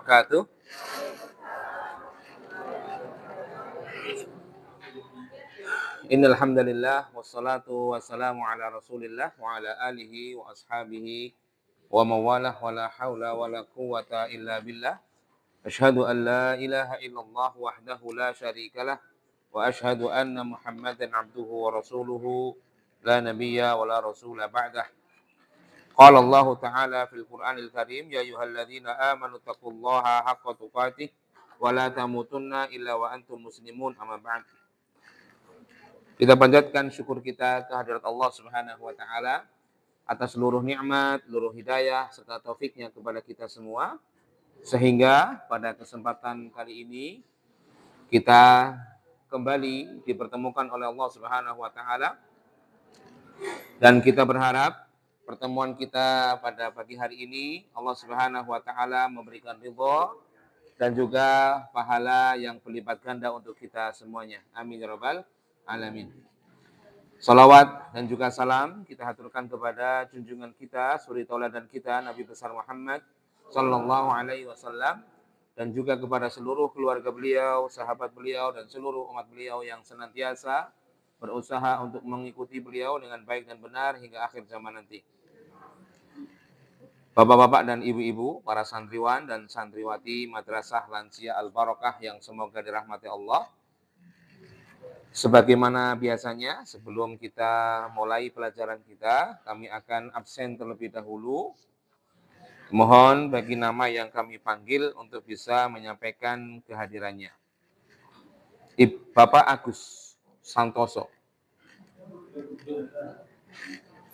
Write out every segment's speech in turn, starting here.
wabarakatuh. Innal hamdalillah wassalatu wassalamu ala Rasulillah wa ala alihi wa ashabihi wa mawalah wa la haula wa la quwwata illa billah. Asyhadu an la ilaha illallah wahdahu la syarikalah wa asyhadu anna Muhammadan abduhu wa rasuluhu la nabiyya wa la rasula ba'dah. Qala Allah Ta'ala fil Qur'anil Karim, ya ayyuhalladzina amanu taqullaha haqqa tuqatih wa la tamutunna illa wa antum muslimun, amma ba'd. Kita panjatkan syukur kita kehadirat Allah Subhanahu wa taala atas seluruh nikmat, seluruh hidayah serta taufiknya kepada kita semua, sehingga pada kesempatan kali ini kita kembali dipertemukan oleh Allah Subhanahu wa taala, dan kita berharap pertemuan kita pada pagi hari ini Allah Subhanahu wa taala memberikan ridha dan juga pahala yang berlipat ganda untuk kita semuanya. Amin ya rabbal alamin. Salawat dan juga salam kita haturkan kepada junjungan kita, suri tauladan kita, Nabi besar Muhammad sallallahu alaihi wasallam, dan juga kepada seluruh keluarga beliau, sahabat beliau, dan seluruh umat beliau yang senantiasa berusaha untuk mengikuti beliau dengan baik dan benar hingga akhir zaman nanti. Bapak-bapak dan ibu-ibu, para santriwan dan santriwati Madrasah Lansia Al-Barakah yang semoga dirahmati Allah. Sebagaimana biasanya, sebelum kita mulai pelajaran kita, kami akan absen terlebih dahulu. Mohon bagi nama yang kami panggil untuk bisa menyampaikan kehadirannya. Bapak Agus Santoso.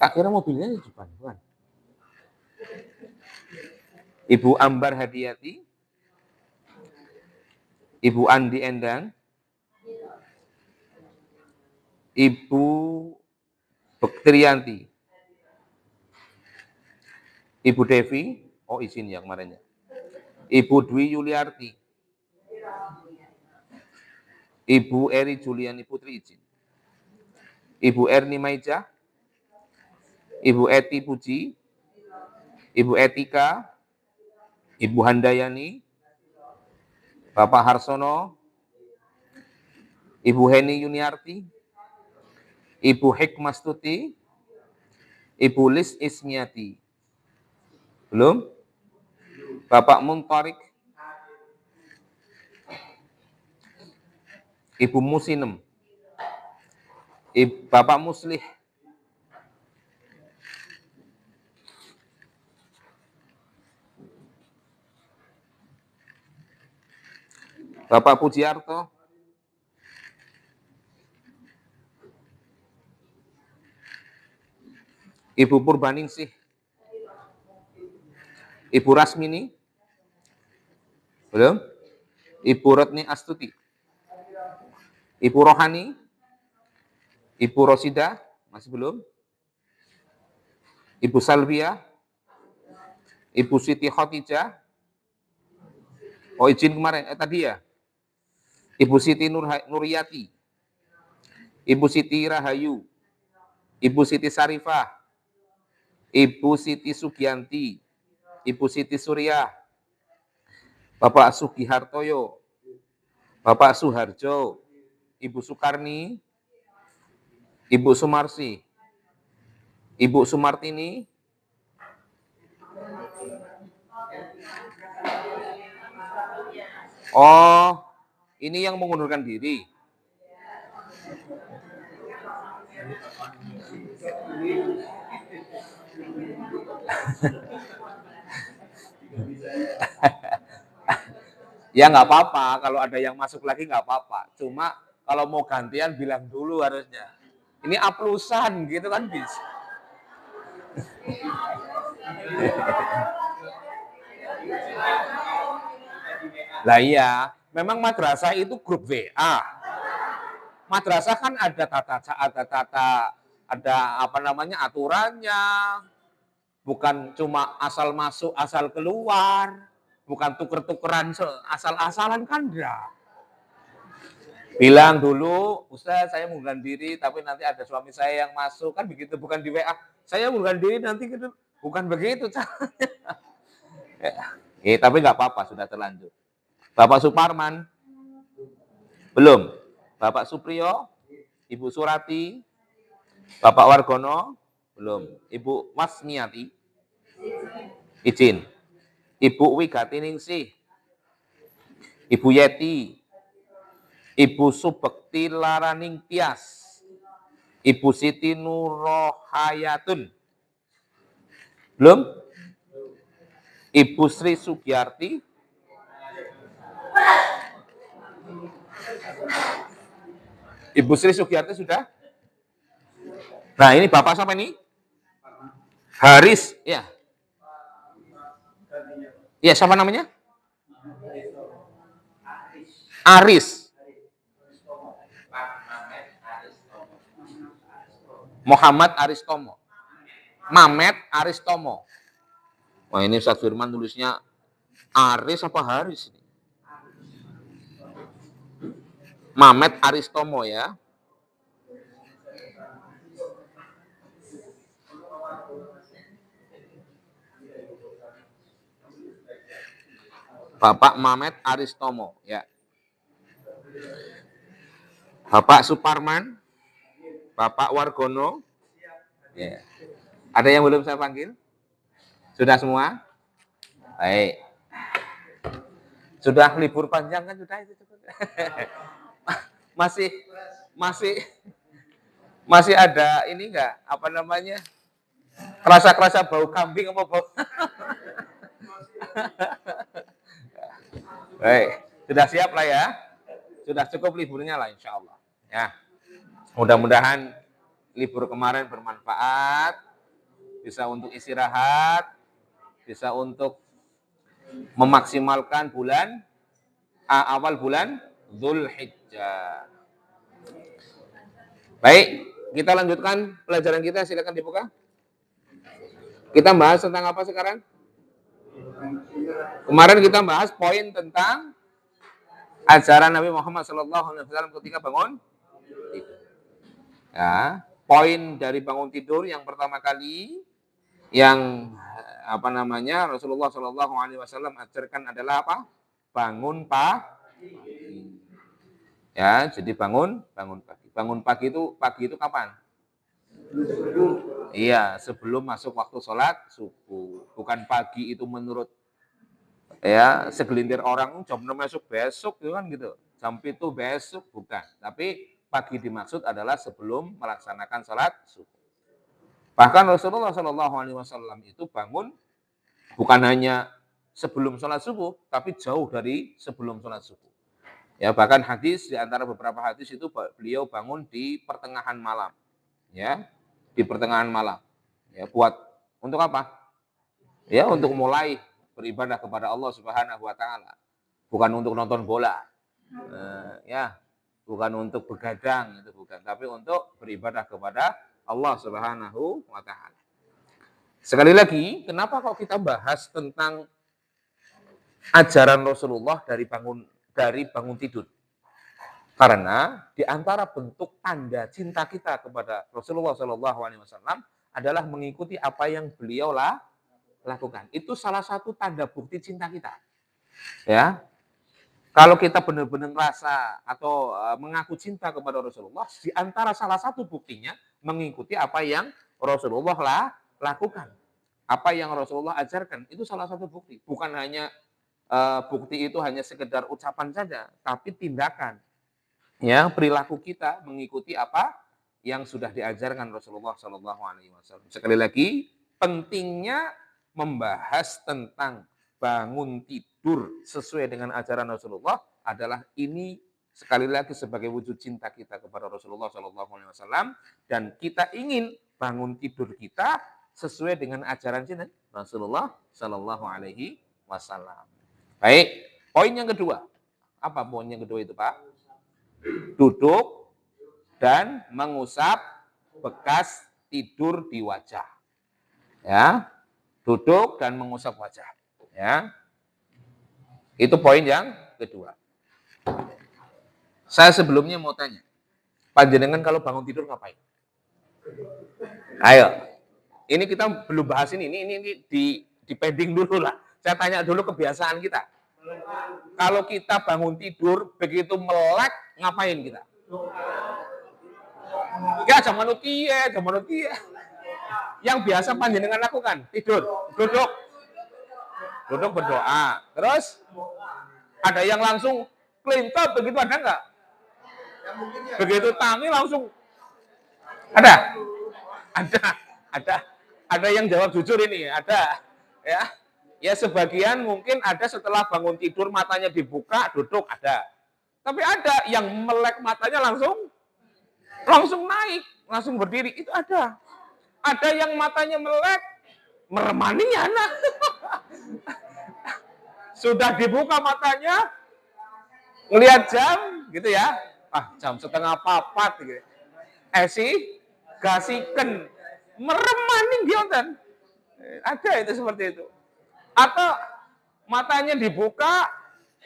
Tak kira mobilnya di depan, bukan? Ibu Ambar Hadiati, Ibu Andi Endang, Ibu Bektrianti, Ibu Devi, izin ya kemarinnya, Ibu Dwi Yuliarti, Ibu Eri Juliani Putri izin, Ibu Erni Maija, Ibu Eti Puji, Ibu Etika, Ibu Handayani, Bapak Harsono, Ibu Heni Yuniarti, Ibu Hikmastuti, Ibu Lis Ismiati. Belum? Bapak Muntarik, Ibu Musinem, Bapak Muslih, Bapak Pujiarto, Ibu Purbaningsih, Ibu Rasmini, belum? Ibu Retni Astuti, Ibu Rohani, Ibu Rosida, masih belum? Ibu Salvia, Ibu Siti Khotijah, izin kemarin, tadi ya. Ibu Siti Nuriyati, Ibu Siti Rahayu, Ibu Siti Sarifah, Ibu Siti Sugianti, Ibu Siti Surya, Bapak Sugihartoyo, Bapak Suharjo, Ibu Sukarni, Ibu Sumarsi, Ibu Sumartini, ini yang mengundurkan diri. Ya nggak apa-apa, kalau ada yang masuk lagi nggak apa-apa. Cuma kalau mau gantian bilang dulu harusnya. Ini aplusan gitu kan bisa. Lah iya, memang madrasah itu grup WA. Madrasah kan ada ada aturannya. Bukan cuma asal masuk, asal keluar. Bukan tuker-tukeran asal-asalan kan enggak. Bilang dulu, Ustaz saya mengundurkan diri, tapi nanti ada suami saya yang masuk. Kan begitu, bukan di WA. Saya mengundurkan diri nanti gitu. Bukan begitu caranya. Tapi nggak apa-apa, sudah terlanjur. Bapak Suparman? Belum. Bapak Supriyo? Ibu Surati? Bapak Wargono? Belum. Ibu Wasmiati? Izin. Ibu Wigatiningsih? Ibu Yeti? Ibu Subekti Laraning Tias? Ibu Siti Nurohayatun? Belum? Ibu Sri Sugiyarti? Ibu Sri Sugiyarti sudah? Nah, ini Bapak siapa ini? Haris, ya. Ya, siapa namanya? Aris. Muhammad Aristomo. Mamet Aristomo. Wah, ini Ustaz Firman tulisnya Aris apa Haris? Mamet Aristomo ya. Bapak Mamet Aristomo ya. Bapak Suparman, Bapak Wargono. Ya. Ada yang belum saya panggil? Sudah semua? Baik. Sudah libur panjang kan sudah itu. masih ada ini enggak? Apa namanya? Kerasa bau kambing apa bau? Baik, sudah siap lah ya. Sudah cukup liburnya lah insya Allah. Ya, mudah-mudahan libur kemarin bermanfaat, bisa untuk istirahat, bisa untuk memaksimalkan awal bulan Dzulhijjah. Baik, kita lanjutkan pelajaran kita, silakan dibuka. Kita bahas tentang apa sekarang? Kemarin kita bahas poin tentang ajaran Nabi Muhammad SAW ketika bangun tidur. Ya, poin dari bangun tidur yang pertama kali yang Rasulullah SAW ajarkan adalah apa? Bangun pagi. Ya, jadi bangun pagi. Bangun pagi itu kapan? Iya, sebelum masuk waktu sholat subuh. Bukan pagi itu menurut ya segelintir orang jam 6 besok gitu kan gitu. Jam itu besok bukan. Tapi pagi dimaksud adalah sebelum melaksanakan sholat subuh. Bahkan Rasulullah SAW itu bangun bukan hanya sebelum sholat subuh, tapi jauh dari sebelum sholat subuh. Ya, bahkan hadis di antara beberapa hadis itu beliau bangun di pertengahan malam. Ya, di pertengahan malam. Ya, untuk apa? Ya, untuk mulai beribadah kepada Allah Subhanahu wa taala. Bukan untuk nonton bola. Ya, bukan untuk begadang, itu bukan, tapi untuk beribadah kepada Allah Subhanahu wa taala. Sekali lagi, kenapa kok kita bahas tentang ajaran Rasulullah dari bangun tidur? Karena di antara bentuk tanda cinta kita kepada Rasulullah SAW adalah mengikuti apa yang beliau lakukan. Itu salah satu tanda bukti cinta kita. Ya, kalau kita benar-benar rasa atau mengaku cinta kepada Rasulullah, di antara salah satu buktinya mengikuti apa yang Rasulullah lakukan. Apa yang Rasulullah ajarkan, itu salah satu bukti. Bukan hanya bukti itu hanya sekedar ucapan saja, tapi tindakan. Ya, perilaku kita mengikuti apa yang sudah diajarkan Rasulullah SAW. Sekali lagi, pentingnya membahas tentang bangun tidur sesuai dengan ajaran Rasulullah adalah ini sekali lagi sebagai wujud cinta kita kepada Rasulullah SAW dan kita ingin bangun tidur kita sesuai dengan ajaran cinta Rasulullah SAW. Baik, poin yang kedua. Apa poin yang kedua itu, Pak? Duduk dan mengusap bekas tidur di wajah. Ya, duduk dan mengusap wajah. Ya, itu poin yang kedua. Saya sebelumnya mau tanya, panjenengan kalau bangun tidur ngapain? Ayo, ini kita belum bahas ini di pending dulu lah. Saya tanya dulu kebiasaan kita. Kalau kita bangun tidur, begitu melek, ngapain kita? Ya, zaman utia. Yang biasa panjenengan lakukan, tidur, duduk berdoa. Terus ada yang langsung kelintab, begitu ada nggak? Begitu tangi langsung ada, ada yang jawab jujur ini, ada, ya. Ya sebagian mungkin ada setelah bangun tidur matanya dibuka, duduk ada. Tapi ada yang melek matanya langsung naik, langsung berdiri, itu ada. Ada yang matanya melek, meremani anak. Sudah dibuka matanya, ngelihat jam, gitu ya. Jam 3:30 gitu. Gasiken, meremani gionten. Ada itu seperti itu. Atau matanya dibuka,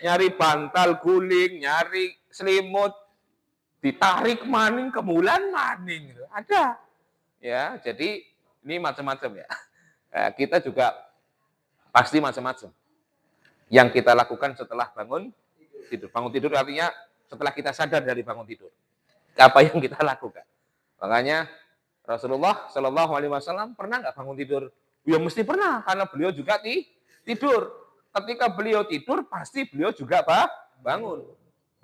nyari bantal guling, nyari selimut, ditarik maning, kemulan maning. Ada. Ya, jadi ini macam-macam ya. Kita juga pasti macam-macam. Yang kita lakukan setelah bangun tidur. Bangun tidur artinya setelah kita sadar dari bangun tidur. Apa yang kita lakukan. Makanya Rasulullah Shallallahu Alaihi Wasallam pernah nggak bangun tidur? Ya mesti pernah, karena beliau juga tidur. Ketika beliau tidur, pasti beliau juga bangun.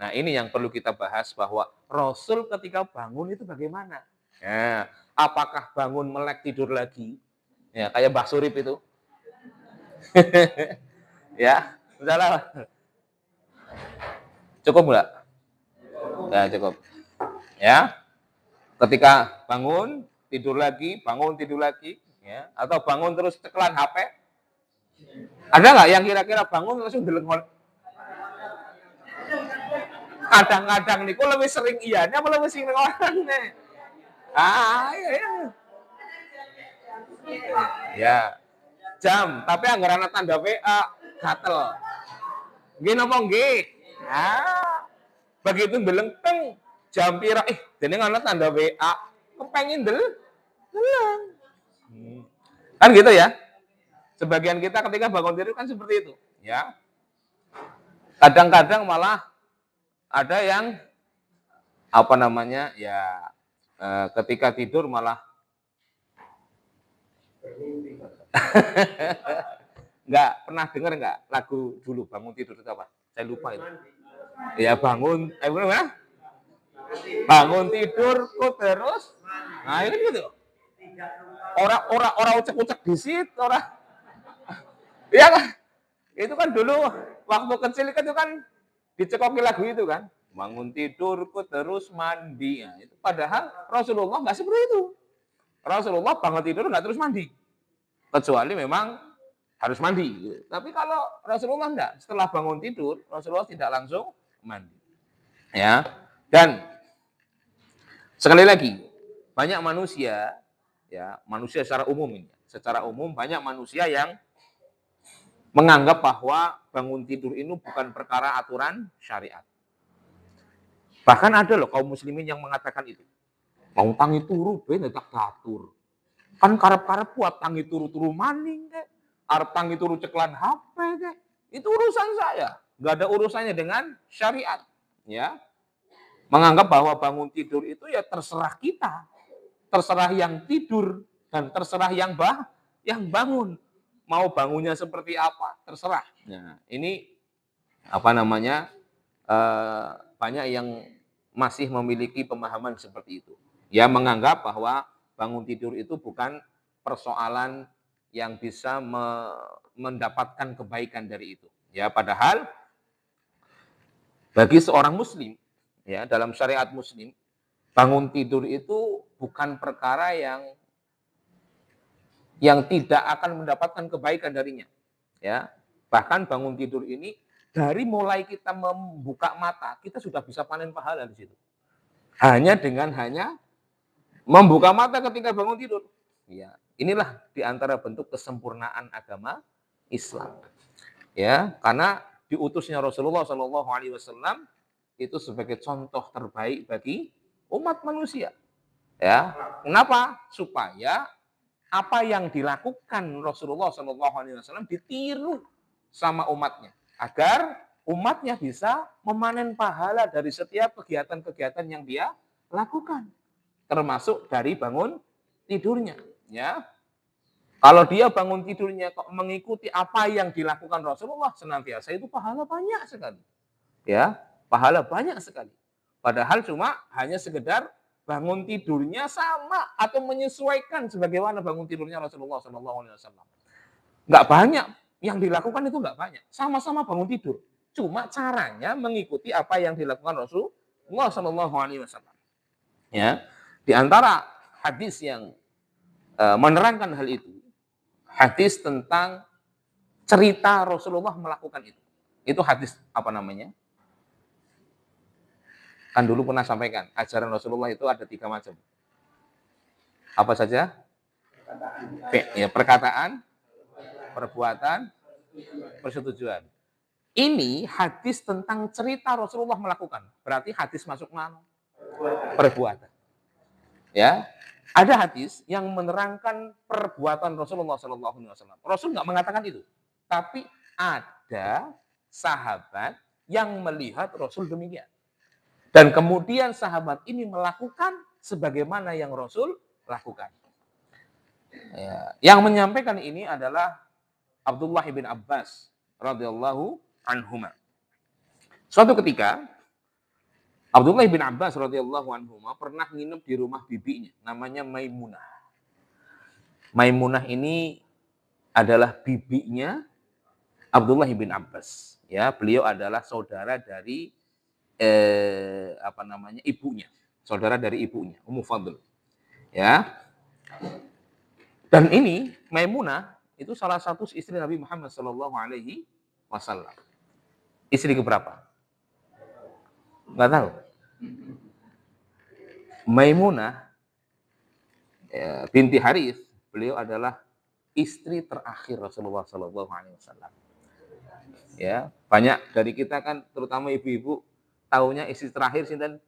Nah ini yang perlu kita bahas, bahwa Rasul ketika bangun itu bagaimana? Ya, apakah bangun melek tidur lagi? Ya, kayak Mbah Surip itu. Ya, sudahlah. Cukup nggak? Ya, cukup. Ya, ketika bangun, tidur lagi, ya, atau bangun terus ceklan HP. Ada nggak yang kira-kira bangun langsung deleng? Kadang-kadang nih, kok lebih sering iyanya apa lebih sering orang nih? Iya. Ya, jam, tapi anggaran tanda WA, gatel. Gini apa nggih? Begitu belengteng jam pira, jadi ana tanda WA, kepengin deleng. Kan gitu ya. Sebagian kita ketika bangun tidur kan seperti itu, ya. Kadang-kadang malah ada yang ketika tidur malah nggak pernah dengar nggak lagu dulu bangun tidur itu apa? Saya lupa itu. Ya bangun tidurku terus. Nah itu gitu. Orang ucek-ucek disit, orang. Ya kan? Itu kan dulu waktu kecil itu kan dicekoki lagu itu kan. Bangun tidurku terus mandi. Nah, itu padahal Rasulullah nggak seperti itu. Rasulullah bangun tidur nggak terus mandi. Kecuali memang harus mandi. Tapi kalau Rasulullah enggak, setelah bangun tidur, Rasulullah tidak langsung mandi. Ya. Dan sekali lagi, banyak manusia, ya, manusia secara umum ini. Secara umum banyak manusia yang menganggap bahwa bangun tidur ini bukan perkara aturan syariat. Bahkan ada loh kaum muslimin yang mengatakan itu. Mau tangi turu ben tak datur. Kan karep-karep buat tangi turu-turu maning kek. Arep tangi turu ceklan HP kek. Itu urusan saya. Enggak ada urusannya dengan syariat, ya. Menganggap bahwa bangun tidur itu ya terserah kita. Terserah yang tidur dan terserah yang bangun. Mau bangunnya seperti apa, terserah. Nah, ini banyak yang masih memiliki pemahaman seperti itu. Ya, menganggap bahwa bangun tidur itu bukan persoalan yang bisa mendapatkan kebaikan dari itu. Ya, padahal bagi seorang muslim, ya, dalam syariat muslim, bangun tidur itu bukan perkara yang tidak akan mendapatkan kebaikan darinya. Ya, bahkan bangun tidur ini dari mulai kita membuka mata, kita sudah bisa panen pahala di situ. Hanya membuka mata ketika bangun tidur. Ya, inilah diantara bentuk kesempurnaan agama Islam. Ya, karena diutusnya Rasulullah Shallallahu Alaihi Wasallam itu sebagai contoh terbaik bagi umat manusia. Ya, kenapa? Supaya apa yang dilakukan Rasulullah Shallallahu Alaihi Wasallam ditiru sama umatnya. Agar umatnya bisa memanen pahala dari setiap kegiatan-kegiatan yang dia lakukan. Termasuk dari bangun tidurnya. Ya. Kalau dia bangun tidurnya kok mengikuti apa yang dilakukan Rasulullah senantiasa, itu pahala banyak sekali. Ya, pahala banyak sekali. Padahal cuma hanya sekedar bangun tidurnya sama atau menyesuaikan sebagaimana bangun tidurnya Rasulullah SAW. Nggak banyak yang dilakukan, itu nggak banyak. Sama-sama bangun tidur. Cuma caranya mengikuti apa yang dilakukan Rasulullah SAW. Ya, di antara hadis yang menerangkan hal itu, hadis tentang cerita Rasulullah melakukan itu. Itu hadis apa namanya? Kan dulu pernah sampaikan, ajaran Rasulullah itu ada 3 macam. Apa saja? Ya, perkataan, perbuatan, persetujuan. Ini hadis tentang cerita Rasulullah melakukan. Berarti hadis masuk mana? Perbuatan. Ya, ada hadis yang menerangkan perbuatan Rasulullah SAW. Rasul nggak mengatakan itu, tapi ada sahabat yang melihat Rasul demikian. Dan kemudian sahabat ini melakukan sebagaimana yang Rasul lakukan. Ya, yang menyampaikan ini adalah Abdullah bin Abbas radhiyallahu anhuma. Suatu ketika Abdullah bin Abbas radhiyallahu anhuma pernah nginep di rumah bibinya, namanya Maimunah. Maimunah ini adalah bibinya Abdullah bin Abbas. Ya, beliau adalah saudara dari ibunya, saudara dari ibunya, Ummu Fadl. Ya. Dan ini Maimunah itu salah satu istri Nabi Muhammad sallallahu alaihi wasallam. Istri keberapa? Enggak tahu. Maimunah binti Harith, beliau adalah istri terakhir Rasulullah sallallahu alaihi wasallam. Ya, banyak dari kita kan terutama ibu-ibu taunya istri terakhir sinten?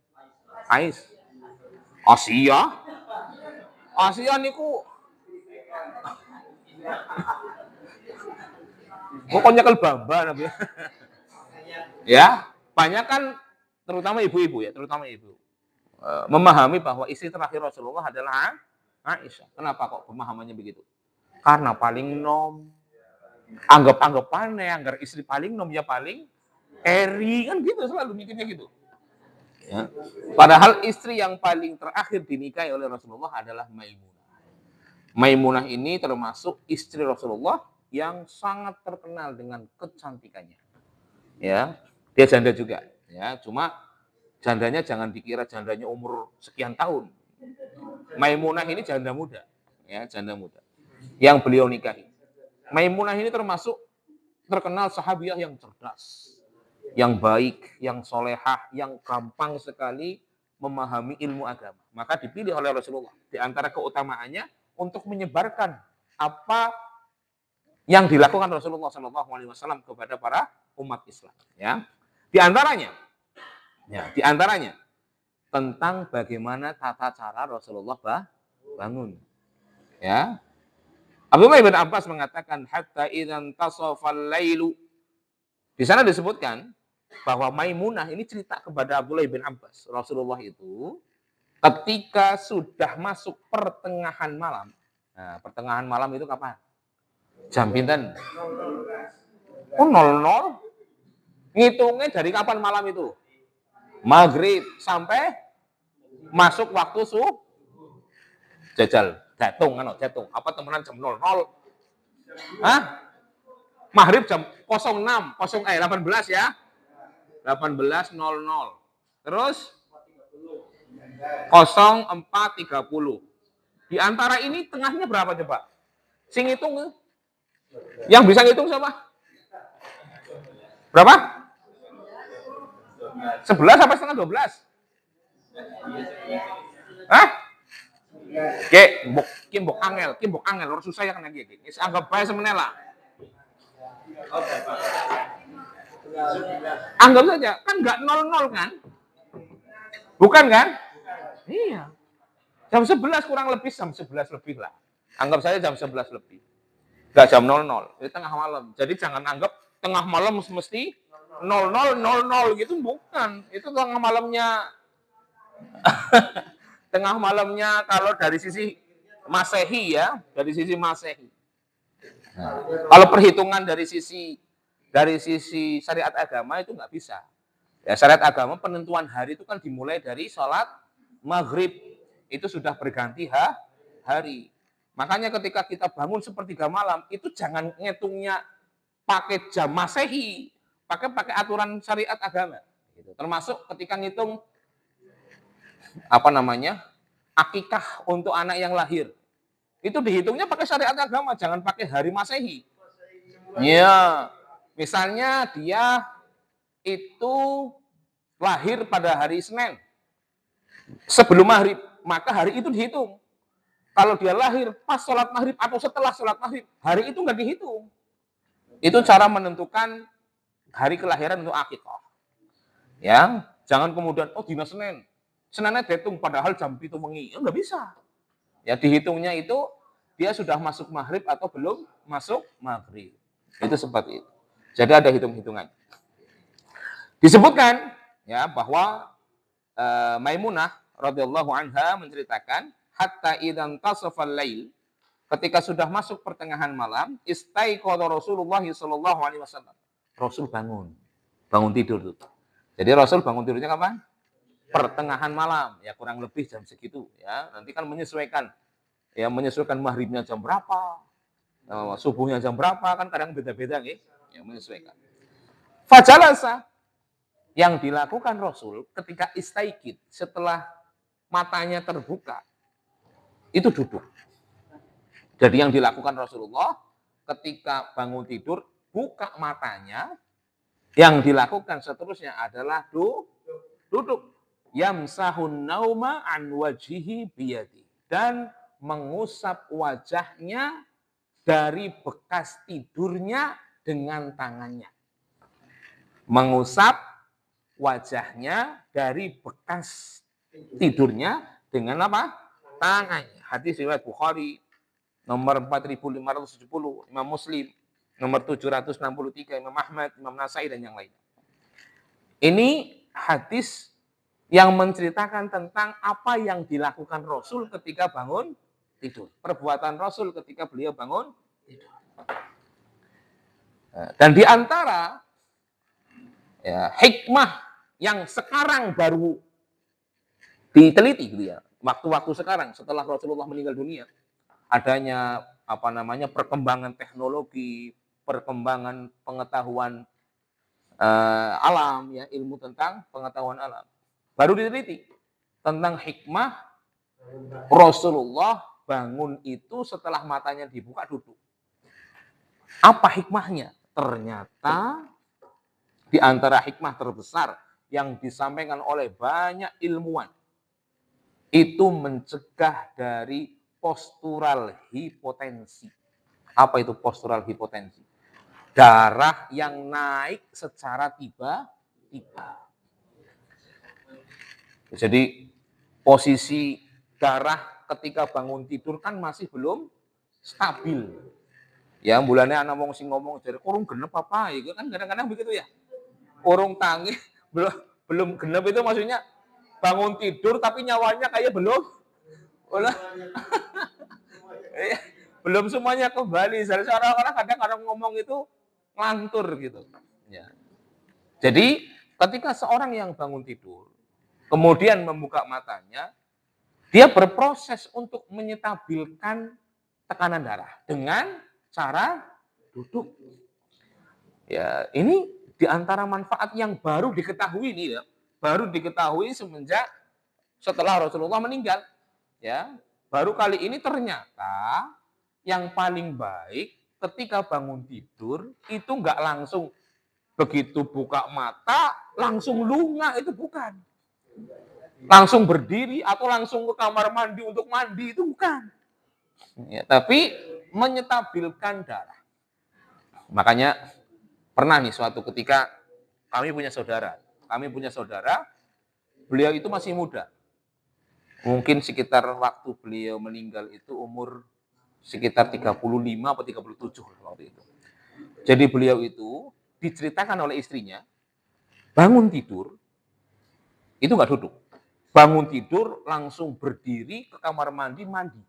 Ais. Asia. Asia niku pokoknya kelbamba Nabi. Ya, banyak kan terutama ibu-ibu ya, terutama ibu. Memahami bahwa istri terakhir Rasulullah adalah Aisyah. Kenapa kok pemahamannya begitu? Karena paling nom. Anggap-anggapannya agar istri paling nom ya paling eri, kan gitu, selalu mikirnya gitu. Ya. Padahal istri yang paling terakhir dinikahi oleh Rasulullah adalah Maimunah. Maimunah ini termasuk istri Rasulullah yang sangat terkenal dengan kecantikannya. Ya, dia janda juga. Ya, cuma jandanya jangan dikira jandanya umur sekian tahun. Maimunah ini janda muda, ya, janda muda yang beliau nikahi. Maimunah ini termasuk terkenal sahabiah yang cerdas, yang baik, yang solehah, yang gampang sekali memahami ilmu agama. Maka dipilih oleh Rasulullah. Di antara keutamaannya untuk menyebarkan apa yang dilakukan Rasulullah SAW kepada para umat Islam. Ya, di antaranya tentang bagaimana tata cara Rasulullah bangun. Ya, Abdullah bin Abbas mengatakan hatta idzan tasafal lailu. Di sana disebutkan bahwa Maimunah ini cerita kepada Abdullah bin Abbas, Rasulullah itu ketika sudah masuk pertengahan malam. Nah, pertengahan malam itu kapan? Jam pinten? Oh, 00. Ngitungnya dari kapan malam itu? Maghrib sampai masuk waktu subuh. Jajal, jatung. Apa temenan jam 00? Hah? Maghrib jam 18 ya. 18.00. Terus 04.30. Di antara ini tengahnya berapa coba? Sing hitung. Yang bisa ngitung siapa? Berapa? 11 sampai setengah 12. Hah? Kimbok angel, orang susah ya kena gini. Anggap baik semenela. Anggap saja, kan nggak 00 kan? Bukan kan? Iya. Jam 11 kurang lebih, jam 11 lebih lah. Anggap saja jam 11 lebih. Nggak jam 00, itu tengah malam. Jadi jangan anggap tengah malam mesti 0000 gitu, bukan. Itu tengah malamnya kalau dari sisi Masehi ya, dari sisi Masehi. Nah, kalau perhitungan dari sisi syariat agama itu nggak bisa. Ya, syariat agama penentuan hari itu kan dimulai dari sholat maghrib. Itu sudah berganti hari. Makanya ketika kita bangun sepertiga malam, itu jangan ngitungnya pakai jam Masehi, pakai aturan syariat agama. Gitu. Termasuk ketika ngitung akikah untuk anak yang lahir. Itu dihitungnya pakai syariat agama, jangan pakai hari Masehi. Ya, misalnya dia itu lahir pada hari Senin sebelum maghrib, maka hari itu dihitung. Kalau dia lahir pas sholat maghrib atau setelah sholat maghrib, hari itu nggak dihitung. Itu cara menentukan hari kelahiran untuk akikah. Ya, jangan kemudian dina Seninnya dihitung padahal jam 7 wengi, nggak bisa. Ya dihitungnya itu dia sudah masuk maghrib atau belum masuk maghrib. Itu seperti itu. Jadi ada hitung-hitungan. Disebutkan ya bahwa Maimunah radhiyallahu anha menceritakan hatta idzan tasafal lail, ketika sudah masuk pertengahan malam, istaiqadha Rasulullah sallallahu alaihi wasallam. Rasul bangun tidur tuh. Jadi Rasul bangun tidurnya kapan? Pertengahan malam, ya kurang lebih jam segitu ya. Nanti kan menyesuaikan maghribnya jam berapa, subuhnya jam berapa, kan kadang beda-beda nih, ya menyesuaikan. Fajalasa, yang dilakukan Rasul ketika istaikid, setelah matanya terbuka, itu duduk. Jadi yang dilakukan Rasulullah ketika bangun tidur, buka matanya, yang dilakukan seterusnya adalah duduk. Yamsahun nauma an wajihi biyadi, dan mengusap wajahnya dari bekas tidurnya dengan tangannya. Mengusap wajahnya dari bekas tidurnya dengan apa? Tangannya. Hadis riwayat Bukhari nomor 4570, Imam Muslim nomor 763, Imam Ahmad, Imam Nasai dan yang lain. Ini hadis yang menceritakan tentang apa yang dilakukan Rasul ketika bangun tidur. Perbuatan Rasul ketika beliau bangun tidur. Dan di antara hikmah yang sekarang baru diteliti gitu ya, waktu-waktu sekarang setelah Rasulullah meninggal dunia, adanya perkembangan teknologi, perkembangan pengetahuan alam, ya, ilmu tentang pengetahuan alam. Baru diteliti tentang hikmah Rasulullah bangun itu setelah matanya dibuka duduk. Apa hikmahnya? Ternyata di antara hikmah terbesar yang disampaikan oleh banyak ilmuwan, itu mencegah dari postural hipotensi. Apa itu postural hipotensi? Darah yang naik secara tiba-tiba. Jadi posisi darah ketika bangun tidur kan masih belum stabil. Ya, bulannya anak wong sing ngomong dari kurung genep apa, itu kan kadang-kadang begitu ya. Kurung tangi belum genep itu maksudnya bangun tidur tapi nyawanya kayak belum belum semuanya kembali. Jadi orang-orang kadang-kadang ngomong itu ngantur gitu. Ya. Jadi ketika seorang yang bangun tidur kemudian membuka matanya, dia berproses untuk menyetabilkan tekanan darah dengan cara duduk. Ya, ini di antara manfaat yang baru diketahui nih ya. Baru diketahui setelah Rasulullah meninggal. Ya, baru kali ini ternyata yang paling baik ketika bangun tidur itu nggak langsung begitu buka mata langsung lunga, itu bukan. Langsung berdiri atau langsung ke kamar mandi untuk mandi, itu bukan. Ya, tapi menyetabilkan darah. Makanya pernah nih suatu ketika kami punya saudara, beliau itu masih muda. Mungkin sekitar waktu beliau meninggal itu umur sekitar 35 atau 37 waktu itu. Jadi beliau itu diceritakan oleh istrinya, bangun tidur, itu nggak duduk. Bangun tidur langsung berdiri ke kamar mandi, mandi.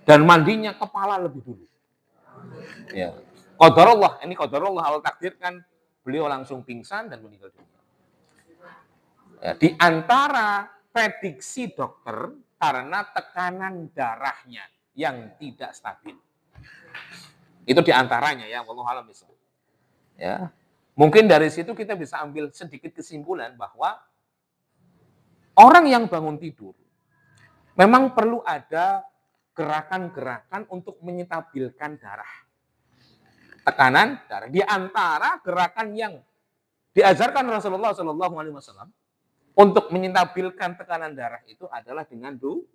Dan mandinya kepala lebih dulu. Ya. Qadarullah, ini qadarullah Allah takdirkan, beliau langsung pingsan dan meninggal dunia. Ya, di antara prediksi dokter karena tekanan darahnya yang tidak stabil. Itu di antaranya ya, wallahu a'lam bishawab. Ya. Mungkin dari situ kita bisa ambil sedikit kesimpulan bahwa orang yang bangun tidur memang perlu ada gerakan-gerakan untuk menyetabilkan darah. Tekanan darah. Di antara gerakan yang diajarkan Rasulullah SAW untuk menyetabilkan tekanan darah itu adalah dengan duduk.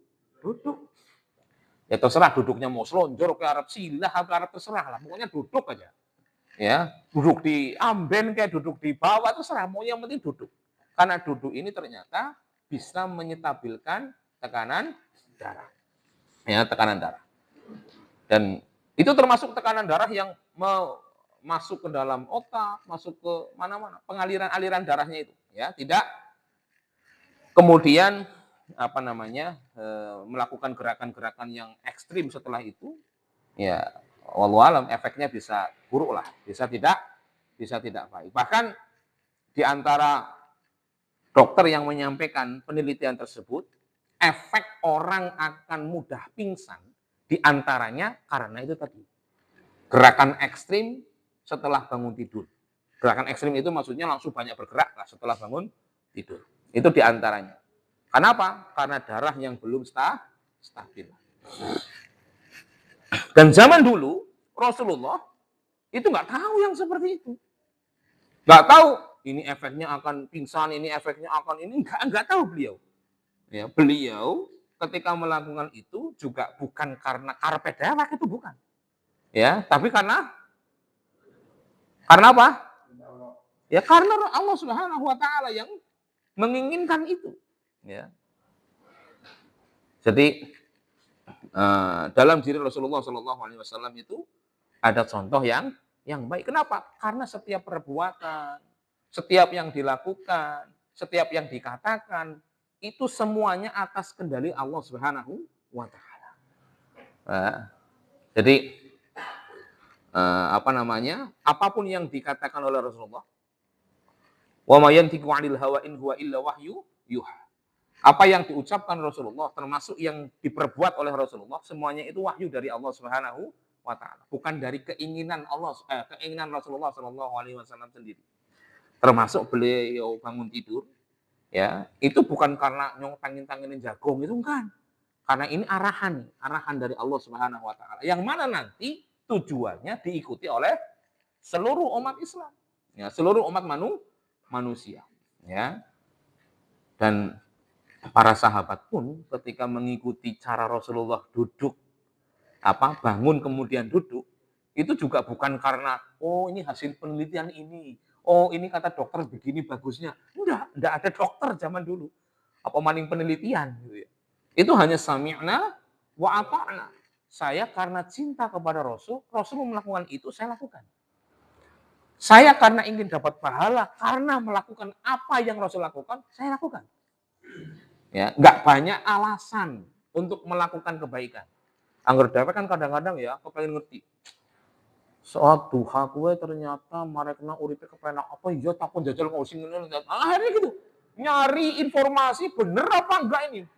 Ya terserah duduknya mau selonjor ke arah silah, ke arah terserah lah. Pokoknya duduk aja. Ya, duduk di amben kayak duduk di bawah terserah. Mau yang penting duduk. Karena duduk ini ternyata bisa menyetabilkan tekanan darah. Ya, tekanan darah. Dan itu termasuk tekanan darah yang masuk ke dalam otak, masuk ke mana-mana, pengaliran-aliran darahnya itu, ya, tidak kemudian melakukan gerakan-gerakan yang ekstrim setelah itu, ya, wallahu alam efeknya bisa buruk lah, bisa tidak baik. Bahkan di antara dokter yang menyampaikan penelitian tersebut, efek orang akan mudah pingsan di antaranya karena itu tadi. Gerakan ekstrim setelah bangun tidur. Gerakan ekstrim itu maksudnya langsung banyak bergerak lah setelah bangun tidur. Itu di antaranya. Kenapa? Karena darah yang belum stabil. Dan zaman dulu Rasulullah itu nggak tahu yang seperti itu. Nggak tahu ini efeknya akan pingsan, ini efeknya akan ini, nggak tahu beliau. Ya, beliau ketika melakukan itu juga bukan karena karpet dewek, itu bukan. Ya, tapi karena apa? Ya karena Allah Subhanahu wa taala yang menginginkan itu. Ya. Jadi dalam diri Rasulullah SAW itu ada contoh yang baik. Kenapa? Karena setiap perbuatan, setiap yang dilakukan, setiap yang dikatakan itu semuanya atas kendali Allah Subhanahu wa taala. Jadi apapun yang dikatakan oleh Rasulullah, wa ma yantiqu 'anil hawa in huwa illa wahyu yuha. Apa yang diucapkan Rasulullah termasuk yang diperbuat oleh Rasulullah semuanya itu wahyu dari Allah Subhanahu wa taala, bukan dari keinginan Rasulullah sallallahu alaihi wasallam sendiri. Termasuk beliau bangun tidur, ya, itu bukan karena tangin-tanginin jagung, itu bukan. Karena ini arahan dari Allah Subhanahu wa taala. Yang mana nanti tujuannya diikuti oleh seluruh umat Islam. Ya, seluruh umat manusia, ya. Dan para sahabat pun ketika mengikuti cara Rasulullah duduk, bangun kemudian duduk, itu juga bukan karena ini hasil penelitian ini, ini kata dokter begini bagusnya. Enggak ada dokter zaman dulu. Apa maning penelitian gitu ya. Itu hanya sami'na wa ata'na. Saya karena cinta kepada Rasul melakukan itu, saya lakukan. Saya karena ingin dapat pahala, karena melakukan apa yang Rasul lakukan, saya lakukan. Ya, nggak banyak alasan untuk melakukan kebaikan. Angger dhewe kan kadang-kadang ya kepengen ngerti. Saat duha kuwe ternyata marekna uripe kepenak apa iya takon jajal kok sing ngene. Akhirnya gitu. Nyari informasi bener apa enggak ini.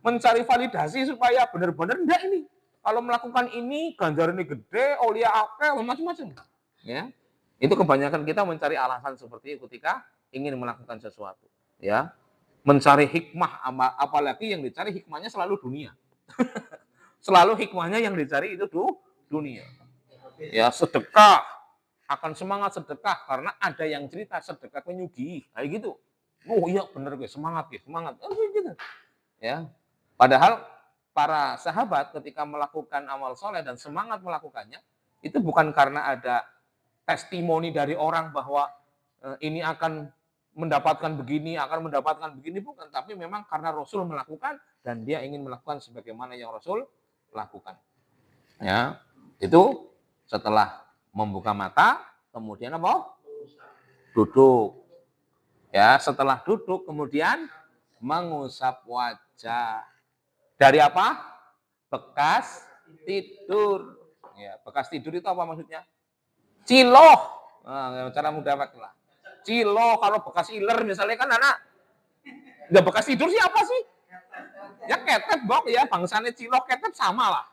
Mencari validasi supaya benar-benar enggak ini. Kalau melakukan ini ganjarannya gede, aulia akeh, macam-macam. Ya. Itu kebanyakan kita mencari alasan seperti itu ketika ingin melakukan sesuatu, ya. Mencari hikmah, apalagi yang dicari hikmahnya selalu dunia. Selalu hikmahnya yang dicari itu dunia. Ya, sedekah, akan semangat sedekah karena ada yang cerita sedekah menyugihi, kayak gitu. Oh iya bener gue, semangat. Gitu. Ya. Padahal para sahabat ketika melakukan amal soleh dan semangat melakukannya, itu bukan karena ada testimoni dari orang bahwa ini akan mendapatkan begini, bukan. Tapi memang karena Rasul melakukan dan dia ingin melakukan sebagaimana yang Rasul lakukan. Ya, itu setelah membuka mata, kemudian apa? Duduk. Ya, setelah duduk kemudian mengusap wajah. Dari apa? Bekas tidur. Ya, bekas tidur itu apa maksudnya? Ciloh. Nah, cara mudah lah. Ciloh kalau bekas iler misalnya kan anak nggak bekas tidur sih apa sih? Ya ketet bok ya, bangsanya ciloh ketet sama lah.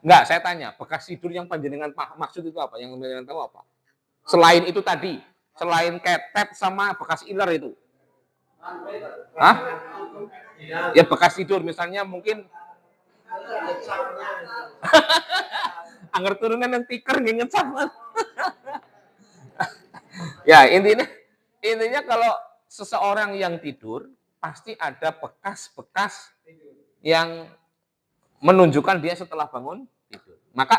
Enggak, saya tanya, bekas tidur yang panjenengan maksud itu apa? Yang panjenengan tahu apa? Selain itu tadi, selain ketet sama bekas iler itu. Hah? Ya bekas tidur misalnya mungkin anggar turunan yang tiker nginget sama. Ya, intinya kalau seseorang yang tidur pasti ada bekas-bekas yang menunjukkan dia setelah bangun tidur. Maka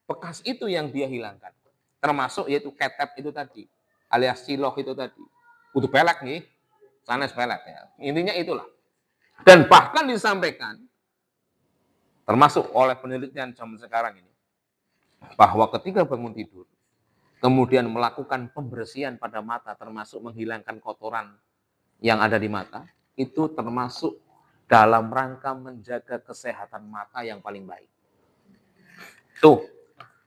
bekas itu yang dia hilangkan. Termasuk yaitu ketet itu tadi, alias ciloh itu tadi. Kudu pelek nih, sanes pelek ya. Intinya itulah. Dan bahkan disampaikan, termasuk oleh penelitian zaman sekarang ini, bahwa ketika bangun tidur, kemudian melakukan pembersihan pada mata, termasuk menghilangkan kotoran yang ada di mata, itu termasuk dalam rangka menjaga kesehatan mata yang paling baik. Tuh,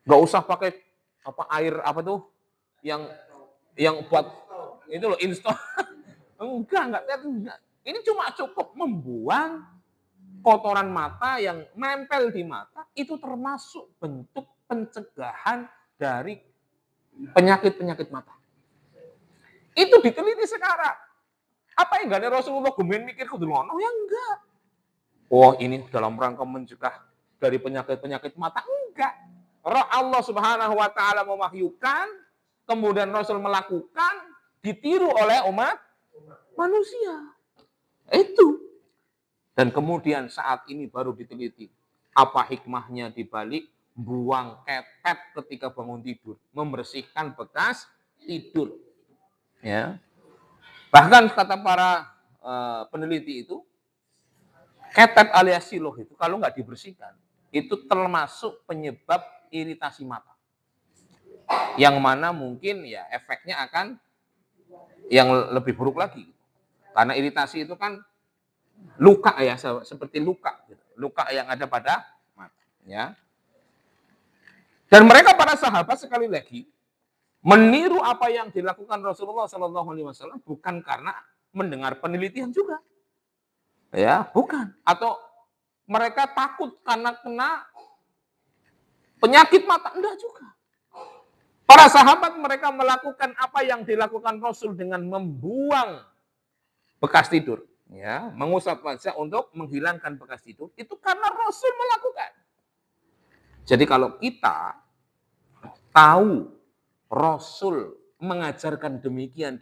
nggak usah pakai apa air apa tuh yang buat itu loh install. enggak. Ini cuma cukup membuang kotoran mata yang nempel di mata, itu termasuk bentuk pencegahan dari penyakit-penyakit mata. Itu diteliti sekarang. Apa yang gak ada Rasulullah gemen mikir kudu ngono? Ya enggak. Oh, ini dalam rangka mencegah dari penyakit-penyakit mata? Enggak. Allah Subhanahu wa taala mewahyukan, kemudian Rasul melakukan, ditiru oleh umat manusia. Itu. Dan kemudian saat ini baru diteliti apa hikmahnya dibalik buang ketet ketika bangun tidur, membersihkan bekas tidur. Ya. Bahkan kata para peneliti itu, ketet alias siloh itu kalau nggak dibersihkan, itu termasuk penyebab iritasi mata. Yang mana mungkin ya efeknya akan yang lebih buruk lagi. Karena iritasi itu kan luka ya, seperti luka. Luka yang ada pada mata. Ya. Dan mereka para sahabat sekali lagi meniru apa yang dilakukan Rasulullah SAW bukan karena mendengar penelitian juga, ya bukan, atau mereka takut karena kena penyakit mata, enggak juga. Para sahabat mereka melakukan apa yang dilakukan Rasul dengan membuang bekas tidur, ya mengusap wajah untuk menghilangkan bekas tidur, itu karena Rasul melakukan. Jadi kalau kita tahu Rasul mengajarkan demikian,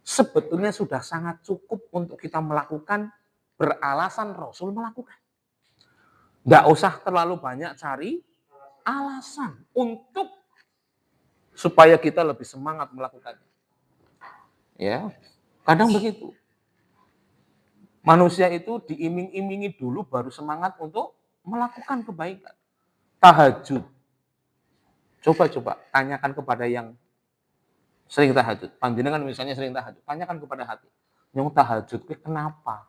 sebetulnya sudah sangat cukup untuk kita melakukan beralasan Rasul melakukan. Nggak usah terlalu banyak cari alasan untuk supaya kita lebih semangat melakukannya. Ya, kadang begitu. Manusia itu diiming-imingi dulu baru semangat untuk melakukan kebaikan. Tahajud. Coba tanyakan kepada yang sering tahajud. Panjenengan misalnya sering tahajud, tanyakan kepada hati. Yang tahajud kenapa?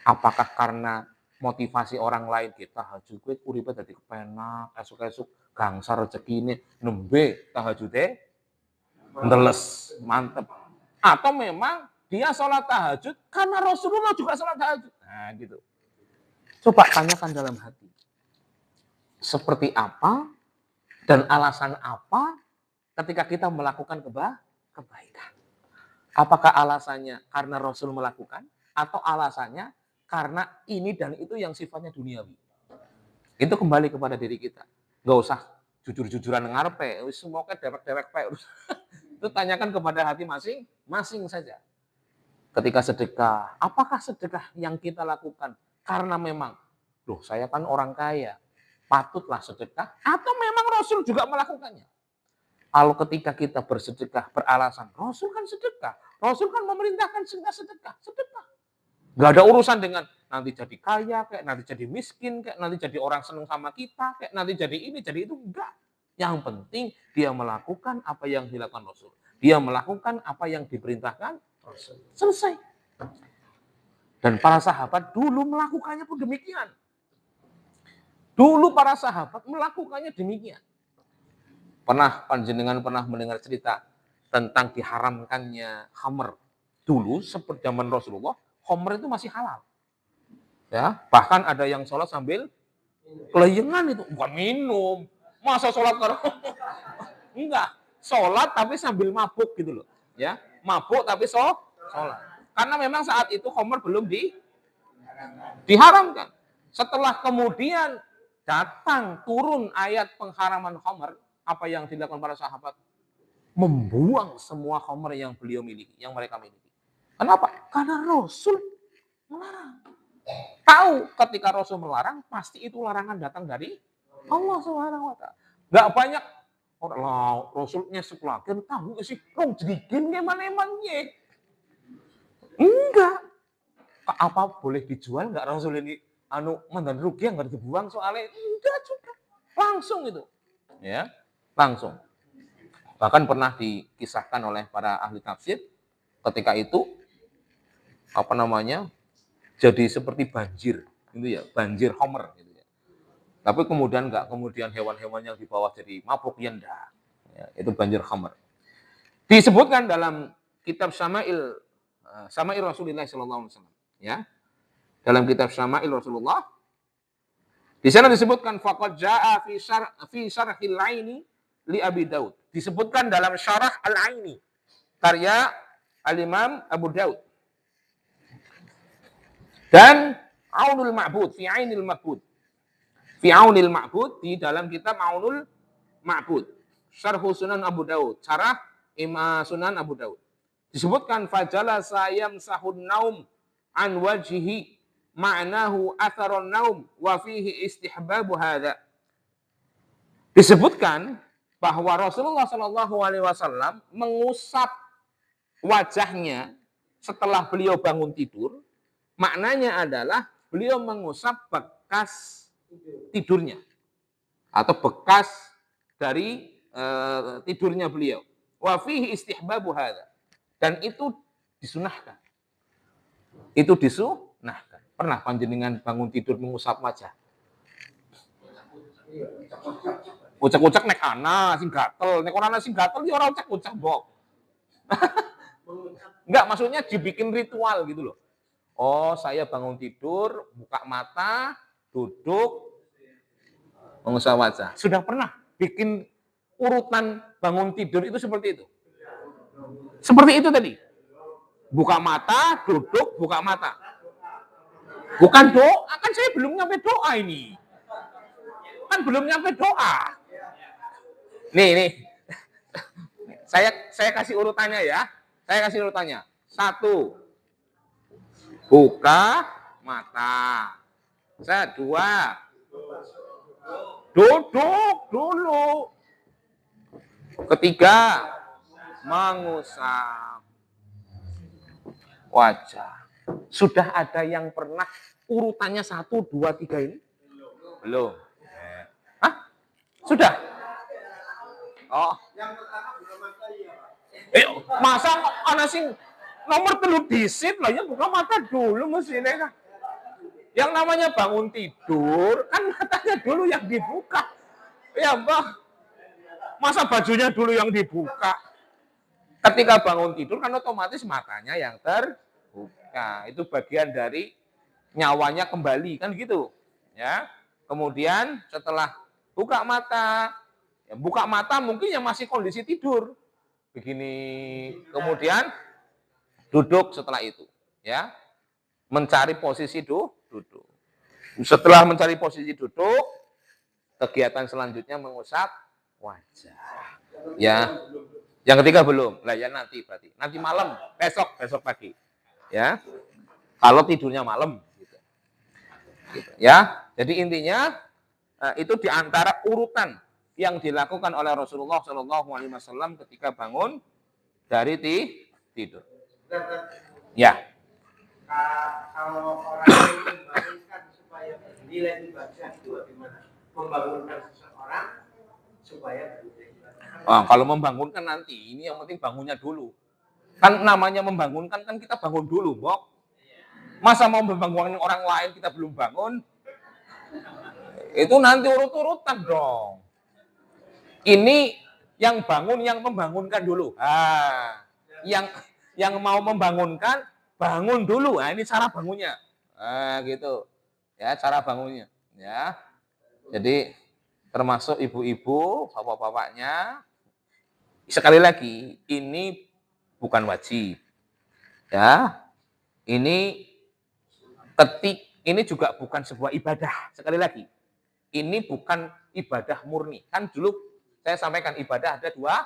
Apakah karena motivasi orang lain kita tahajud kuwi uripe dadi kepenak, esuk-esuk gangsar rezekine nembe tahajude ndeles, mantep. Atau memang dia sholat tahajud karena Rasulullah juga sholat tahajud. Nah, gitu. Coba tanyakan dalam hati. Seperti apa dan alasan apa ketika kita melakukan kebaikan? Apakah alasannya karena Rasul melakukan atau alasannya karena ini dan itu yang sifatnya duniawi? Itu kembali kepada diri kita. Nggak usah jujur-jujuran ngarepe, wis semoga dewek-dewek pe. Itu tanyakan kepada hati masing-masing saja. Ketika sedekah, apakah sedekah yang kita lakukan karena memang, loh saya kan orang kaya, patutlah sedekah, atau memang Rasul juga melakukannya? Kalau ketika kita bersedekah beralasan, Rasul kan sedekah, Rasul kan memerintahkan sedekah. Gak ada urusan dengan nanti jadi kaya, kayak nanti jadi miskin, kayak nanti jadi orang seneng sama kita, kayak nanti jadi ini, jadi itu, enggak. Yang penting dia melakukan apa yang dilakukan Rasul. Dia melakukan apa yang diperintahkan Rasul. Selesai. Dan para sahabat dulu melakukannya pun demikian. Dulu para sahabat melakukannya demikian. Panjenengan pernah mendengar cerita tentang diharamkannya khamr. Dulu seperti zaman Rasulullah, khamr itu masih halal. Ya, bahkan ada yang sholat sambil kelayangan itu, bukan minum. Masa sholat enggak, sholat tapi sambil mabuk gitu loh. Ya, mabuk tapi sholat. Karena memang saat itu khamr belum diharamkan. Setelah kemudian datang turun ayat pengharaman khamr, apa yang dilakukan para sahabat? Membuang semua khamr yang beliau miliki, yang mereka miliki. Kenapa? Karena Rasul melarang. Tahu ketika Rasul melarang, pasti itu larangan datang dari Allah Subhanahu wa taala. Enggak banyak orang Rasulnya sepelakin tahu sih, rong jedikin gimana-emannya. Enggak. Apa boleh dijual enggak Rasul ini? Mandan rugi enggak dibuang soalnya enggak juga. Langsung itu. Ya, langsung. Bahkan pernah dikisahkan oleh para ahli tafsir ketika itu jadi seperti banjir gitu ya, banjir khamr gitu ya. Tapi kemudian hewan-hewan yang di bawah jadi mabuk ya enggak. Ya, itu banjir khamr. Disebutkan dalam kitab Syama'il Rasulullah sallallahu alaihi wasallam, ya. Dalam kitab Syama'il Rasulullah di sana disebutkan faqad jaa fi syarhil aini li Abi Daud. Disebutkan dalam syarah Al-Aini karya Al-Imam Abu Daud. Dan Aunul Ma'bud fi Ainil Ma'bud. Fi Aunil Ma'bud di dalam kitab Aunul Ma'bud. Syarh Sunan Abu Daud, syarah Imam Sunan Abu Daud. Disebutkan fajala sayam sahun naum an wajhihi ma'nahu atharun naum wa fihi istihbabu hadza. Disebutkan bahwa Rasulullah Shallallahu alaihi wasallam mengusap wajahnya setelah beliau bangun tidur. Maknanya adalah beliau mengusap bekas tidurnya atau bekas dari tidurnya beliau. Wa fihi istihbabu hadza. Dan itu disunahkan. Itu disunahkan. Pernah panjenengan bangun tidur mengusap wajah? Ucek-ucek nek ana sing gatel, nek ora ana sing gatel ya ora ucek-ucek, Mbok. Enggak, maksudnya dibikin ritual gitu loh. Oh, saya bangun tidur, buka mata, duduk, mengusap wajah. Sudah pernah bikin urutan bangun tidur itu seperti itu? Seperti itu tadi. Buka mata, duduk, buka mata. Bukan doa, kan saya belum nyampe doa ini. Kan belum nyampe doa. Nih. Saya kasih urutannya ya. Saya kasih urutannya. 1. Buka mata. 2. Duduk dulu. 3. Mengusap wajah. Sudah ada yang pernah urutannya 1, 2, 3 ini? Belum. Hah? Sudah? Oh. Yang pertama belum mata ya. Masa ana sing nomor 3 disit lah ya, buka mata dulu mestinya kan. Yang namanya bangun tidur kan matanya dulu yang dibuka. Ya, Mbak. Masa bajunya dulu yang dibuka? Ketika bangun tidur kan otomatis matanya yang terbuka. Itu bagian dari nyawanya kembali kan gitu. Ya. Kemudian setelah buka mata mungkin yang masih kondisi tidur. Begini. Kemudian duduk setelah itu, ya. Mencari posisi duduk. Setelah mencari posisi duduk, kegiatan selanjutnya mengusap wajah. Ya. Yang ketiga belum. Lah ya nanti berarti. Nanti malam, besok pagi. Ya. Kalau tidurnya malam gitu. Ya. Jadi intinya itu diantara urutan yang dilakukan oleh Rasulullah Shallallahu alaihi wasallam ketika bangun dari tidur. Ya. Kalau orang membangunkan supaya nilai ibadah itu bagaimana? Membangunkan seseorang Kalau membangunkan nanti, ini yang penting bangunnya dulu. Kan namanya membangunkan kan kita bangun dulu, Bok. Masa mau membangunkan orang lain kita belum bangun? Itu nanti urut-urutan dong. Ini yang bangun yang membangunkan dulu. Yang mau membangunkan bangun dulu. Nah, ini cara bangunnya. Gitu. Ya, cara bangunnya. Ya. Jadi termasuk ibu-ibu, bapak-bapaknya. Sekali lagi, ini bukan wajib. Ya. Ini juga bukan sebuah ibadah. Sekali lagi, ini bukan ibadah murni. Kan dulu saya sampaikan ibadah ada dua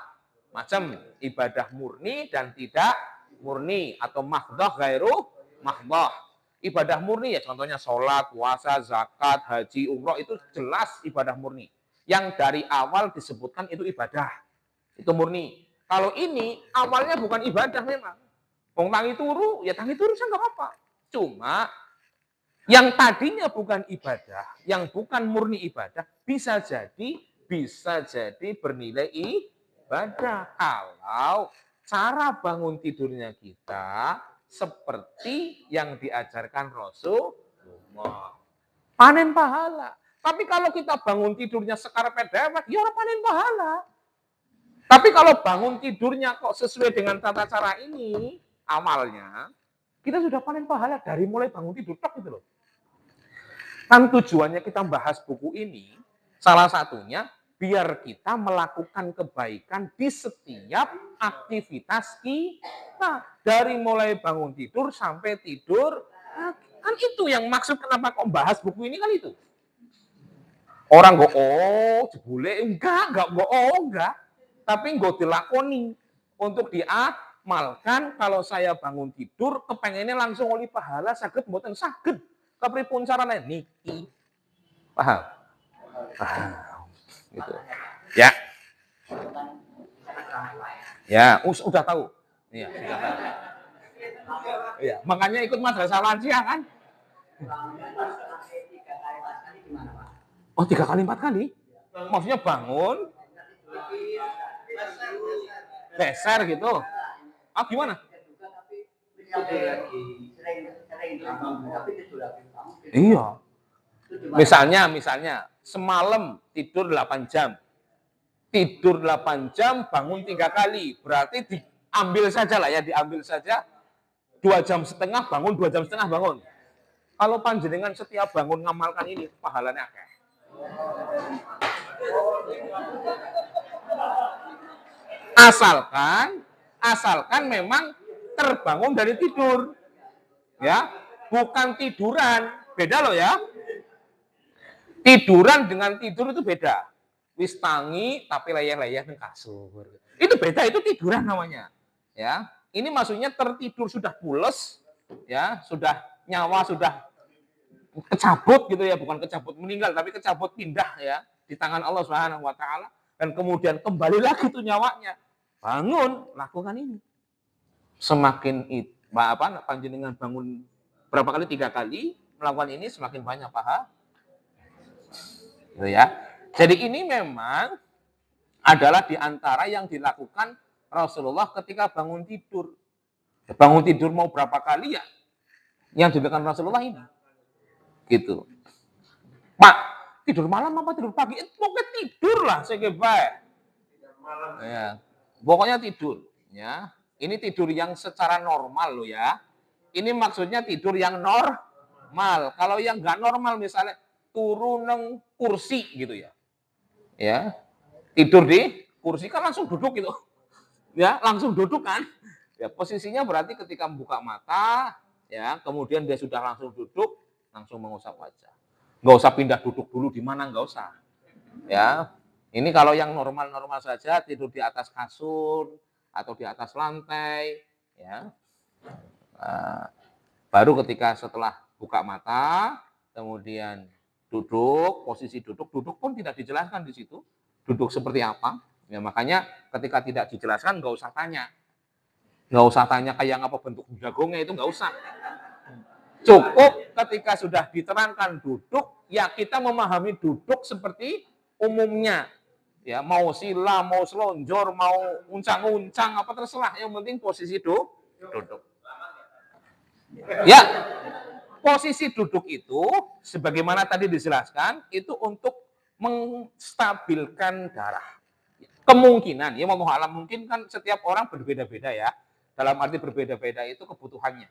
macam, ibadah murni dan tidak murni, atau mahdhah gairu mahdhah. Ibadah murni ya contohnya sholat, puasa, zakat, haji, umroh, itu jelas ibadah murni. Yang dari awal disebutkan itu ibadah, itu murni. Kalau ini awalnya bukan ibadah memang. Wong tangi turu, ya tangi turu saya nggak apa-apa. Cuma yang tadinya bukan ibadah, yang bukan murni ibadah, bisa jadi bernilai ibadah kalau cara bangun tidurnya kita seperti yang diajarkan Rasulullah. Panen pahala. Tapi kalau kita bangun tidurnya sekarpet dewek, ya orang panen pahala. Tapi kalau bangun tidurnya kok sesuai dengan tata cara ini, awalnya, kita sudah panen pahala dari mulai bangun tidur, tok gitu loh. Kan tujuannya kita bahas buku ini, salah satunya biar kita melakukan kebaikan di setiap aktivitas kita. Dari mulai bangun tidur sampai tidur. Kan itu yang maksud kenapa kok bahas buku ini kan itu. Orang kok jebule enggak enggak. Tapi enggak dilakoni untuk diamalkan. Kalau saya bangun tidur kepengennya langsung oleh pahala saged mboten saged. Kepripun carane niki. Paham? Gitu. Ya. Ya, udah tahu. Iya, sudah tahu. Iya, makanya ikut madrasah lansia kan? Oh, 3 kali 4 kali? Maksudnya bangun, geser gitu. Gimana? Iya. Misalnya semalam tidur 8 jam. Tidur 8 jam, bangun 3 kali. Berarti diambil saja lah ya, diambil saja 2,5 jam bangun, 2,5 jam bangun. Kalau panjenengan setiap bangun ngamalkan ini, pahalanya akeh. Asalkan memang terbangun dari tidur. Ya, bukan tiduran. Beda loh ya. Tiduran dengan tidur itu beda. Wis tangi tapi leyeh-leyeh nang kasur. Itu beda, itu tiduran namanya. Ya, ini maksudnya tertidur sudah pules, ya, sudah nyawa sudah kecabut gitu ya, bukan kecabut meninggal tapi kecabut pindah ya di tangan Allah Subhanahu wa taala, dan kemudian kembali lagi tuh nyawanya. Bangun, lakukan ini. Semakin panjenengan bangun berapa kali? 3 kali melakukan ini, semakin banyak pahala. Gitu ya. Jadi ini memang adalah di antara yang dilakukan Rasulullah ketika bangun tidur. Bangun tidur mau berapa kali ya? Yang dilakukan Rasulullah ini. Gitu. Pak, tidur malam apa tidur pagi? Pokoknya tidur lah, saya baik. Ya. Pokoknya tidur. Ya. Ini tidur yang secara normal loh ya. Ini maksudnya tidur yang normal. Kalau yang nggak normal misalnya turun neng kursi gitu ya. Ya, tidur di kursi kan langsung duduk gitu. Ya, langsung duduk kan. Ya, posisinya berarti ketika membuka mata, ya, kemudian dia sudah langsung duduk, langsung mengusap wajah. Nggak usah pindah duduk dulu di mana, nggak usah. Ya, ini kalau yang normal-normal saja, tidur di atas kasur atau di atas lantai, ya. Baru ketika setelah buka mata, kemudian duduk, posisi duduk pun tidak dijelaskan di situ. Duduk seperti apa? Ya, makanya ketika tidak dijelaskan nggak usah tanya. Nggak usah tanya kayak apa bentuk jagungnya, itu nggak usah. Cukup ketika sudah diterangkan duduk, ya kita memahami duduk seperti umumnya. Ya, mau sila, mau selonjor, mau uncang-uncang, apa terserah. Yang penting posisi duduk. Ya, posisi duduk itu, sebagaimana tadi dijelaskan, itu untuk menstabilkan darah. Kemungkinan, ya mau alam mungkin kan setiap orang berbeda-beda ya. Dalam arti berbeda-beda itu kebutuhannya.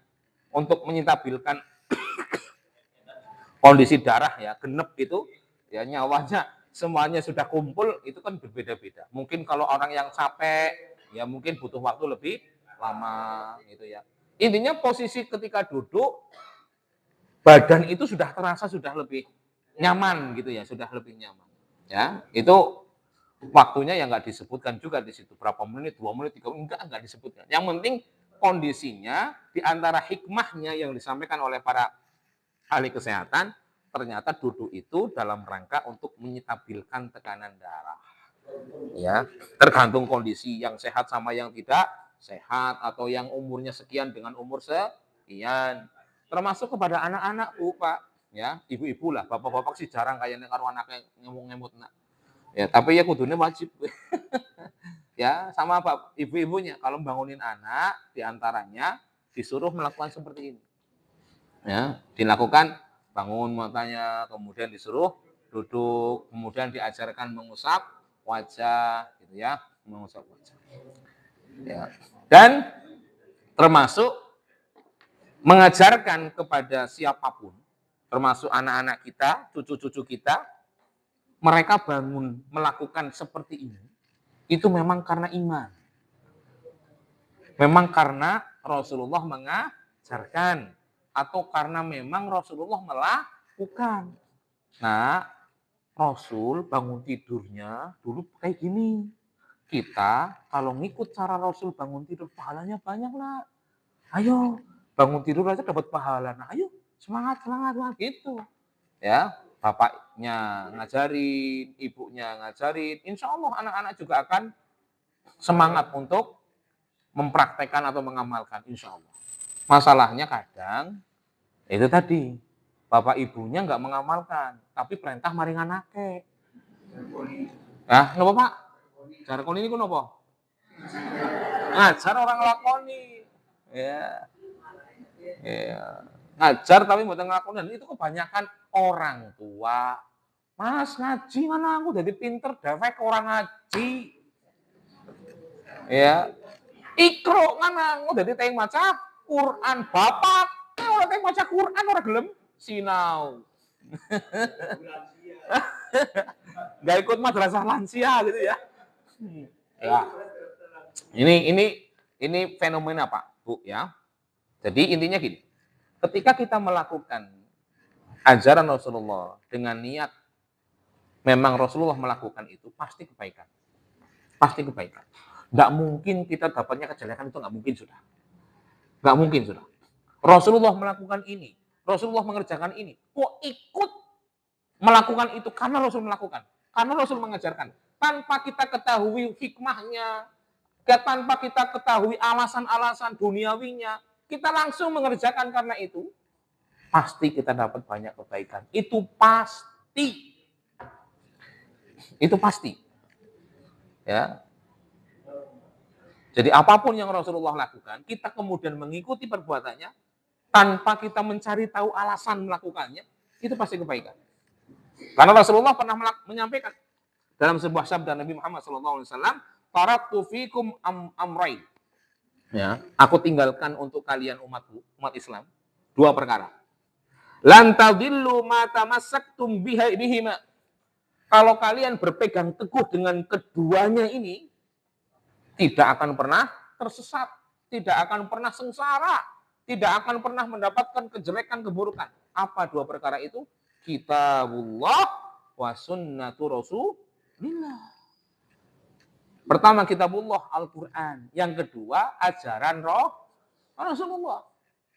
Untuk menstabilkan kondisi darah ya, genep itu, ya nyawanya semuanya sudah kumpul, itu kan berbeda-beda. Mungkin kalau orang yang capek, ya mungkin butuh waktu lebih lama gitu ya. Intinya posisi ketika duduk, badan itu sudah terasa sudah lebih nyaman gitu ya, sudah lebih nyaman. Ya, itu waktunya yang nggak disebutkan juga di situ berapa menit, 2 menit, 3 menit, enggak disebutkan. Yang penting kondisinya di antara hikmahnya yang disampaikan oleh para ahli kesehatan, ternyata duduk itu dalam rangka untuk menstabilkan tekanan darah. Ya, tergantung kondisi yang sehat sama yang tidak sehat atau yang umurnya sekian dengan umur sekian. Termasuk kepada anak-anak, Bu, Pak, ya, ibu-ibu lah, bapak-bapak sih jarang kayaknya karo anaknya ngemut-ngemut nak. Ya, tapi ya kudunya wajib. Ya, sama Pak ibu-ibunya kalau bangunin anak diantaranya disuruh melakukan seperti ini. Ya, dilakukan bangun matanya, kemudian disuruh duduk, kemudian diajarkan mengusap wajah, gitu ya, mengusap wajah. Ya. Dan termasuk mengajarkan kepada siapapun, termasuk anak-anak kita, cucu-cucu kita, mereka bangun melakukan seperti ini, itu memang karena iman. Memang karena Rasulullah mengajarkan atau karena memang Rasulullah melakukan. Nah, Rasul bangun tidurnya dulu kayak gini. Kita kalau ngikut cara Rasul bangun tidur pahalanya banyak lah. Ayo, bangun tidur aja dapat pahala. Nah, ayo semangat, semangat, semangat gitu. Ya, bapaknya ngajarin, ibunya ngajarin. Insya Allah anak-anak juga akan semangat untuk mempraktekkan atau mengamalkan. Insya Allah. Masalahnya kadang itu tadi bapak ibunya nggak mengamalkan, tapi perintah maring anake. Nah, kenapa Pak? Cara kon ini ku napa? Ngajar orang lakoni. Ya, ya. Ngajar tapi mboten nglakoni. Itu kebanyakan orang tua. Mas ngaji mana aku jadi pinter dewek orang ngaji. Ya. Ikro mana aku jadi teng maca Quran bapak. Ora teng maca Quran ora gelem sinau. Gak ikut madrasah lansia gitu ya. Ya. Ini fenomena Pak, Bu ya. Jadi intinya gini, ketika kita melakukan ajaran Rasulullah dengan niat memang Rasulullah melakukan itu pasti kebaikan. Pasti kebaikan. Nggak mungkin kita dapatnya kejelekan, itu nggak mungkin sudah. Nggak mungkin sudah. Rasulullah melakukan ini, Rasulullah mengerjakan ini. Kok ikut melakukan itu karena Rasul melakukan, karena Rasul mengajarkan. Tanpa kita ketahui hikmahnya, tanpa kita ketahui alasan-alasan duniawinya, kita langsung mengerjakan karena itu, pasti kita dapat banyak kebaikan. Itu pasti. Itu pasti. Ya. Jadi apapun yang Rasulullah lakukan, kita kemudian mengikuti perbuatannya tanpa kita mencari tahu alasan melakukannya, itu pasti kebaikan. Karena Rasulullah pernah menyampaikan dalam sebuah sabda Nabi Muhammad SAW, taraktu fikum amrain. Ya, aku tinggalkan untuk kalian umatku, umat Islam, dua perkara. Lan tadillu ma tamassaktum bihima. Kalau kalian berpegang teguh dengan keduanya ini, tidak akan pernah tersesat, tidak akan pernah sengsara, tidak akan pernah mendapatkan kejelekan, keburukan. Apa dua perkara itu? Kitabullah wa sunnatu Rasulillah. Pertama kitabullah Al-Quran. Yang kedua ajaran Rasulullah.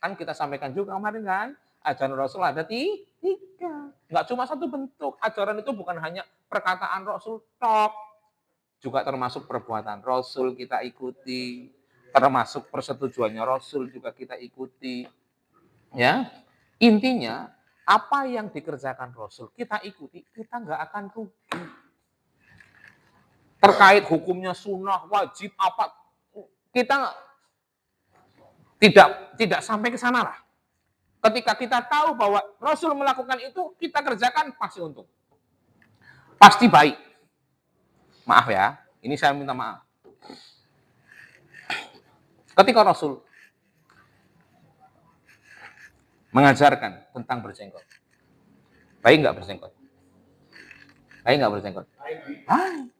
Kan kita sampaikan juga kemarin kan. Ajaran Rasul ada tiga. Nggak cuma satu bentuk. Ajaran itu bukan hanya perkataan Rasul tok. Juga termasuk perbuatan Rasul kita ikuti. Termasuk persetujuannya Rasul juga kita ikuti. Ya, intinya apa yang dikerjakan Rasul kita ikuti, kita nggak akan rugi. terkait hukumnya sunnah, wajib apa, kita tidak sampai ke sana lah. Ketika kita tahu bahwa Rasul melakukan itu, kita kerjakan pasti untung. Pasti baik. Maaf ya, ini saya minta maaf. Ketika Rasul mengajarkan tentang berjenggot, baik nggak berjenggot? Baik nggak berjenggot? Baik.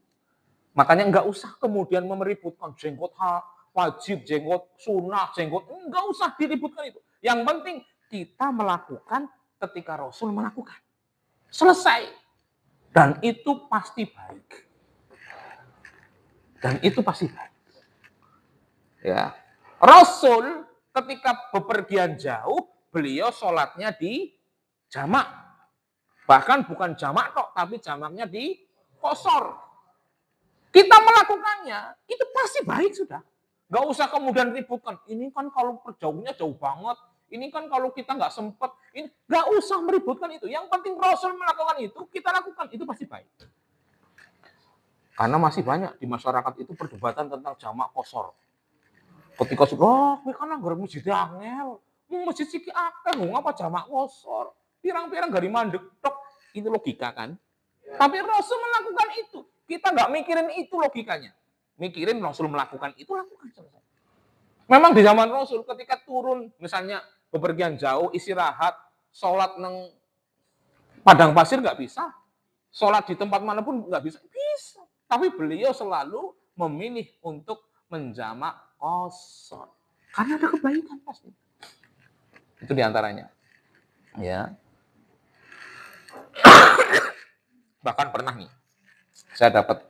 Makanya nggak usah kemudian meributkan jenggot wajib, jenggot sunnah, jenggot, nggak usah diributkan itu. Yang penting kita melakukan ketika Rasul melakukan. Selesai. Dan itu pasti baik. Dan itu pasti baik. Ya. Rasul ketika bepergian jauh, beliau sholatnya di jamak. Bahkan bukan jamak kok, tapi jamaknya di qashar. Kita melakukannya, itu pasti baik sudah. Nggak usah kemudian ributkan. Ini kan kalau perjauhannya jauh banget. Ini kan kalau kita nggak sempat. Ini nggak usah meributkan itu. Yang penting Rasul melakukan itu, kita lakukan. Itu pasti baik. Karena masih banyak di masyarakat itu perdebatan tentang jamak qashar. Ketika sudah, kan anggar masjid angel. Masjid siki akeh, ngapa jamak qashar? Pirang-pirang gari mandek tok. Itu logika kan? Tapi Rasul melakukan itu. Kita nggak mikirin itu logikanya. Mikirin Rasul melakukan itu, lakukan. Memang di zaman Rasul ketika turun, misalnya bepergian jauh, istirahat, sholat neng padang pasir nggak bisa. Sholat di tempat manapun nggak bisa. Bisa. Tapi beliau selalu memilih untuk menjamak qashar. Karena ada kebaikan pasti. Itu diantaranya. Ya. Bahkan pernah nih, saya dapat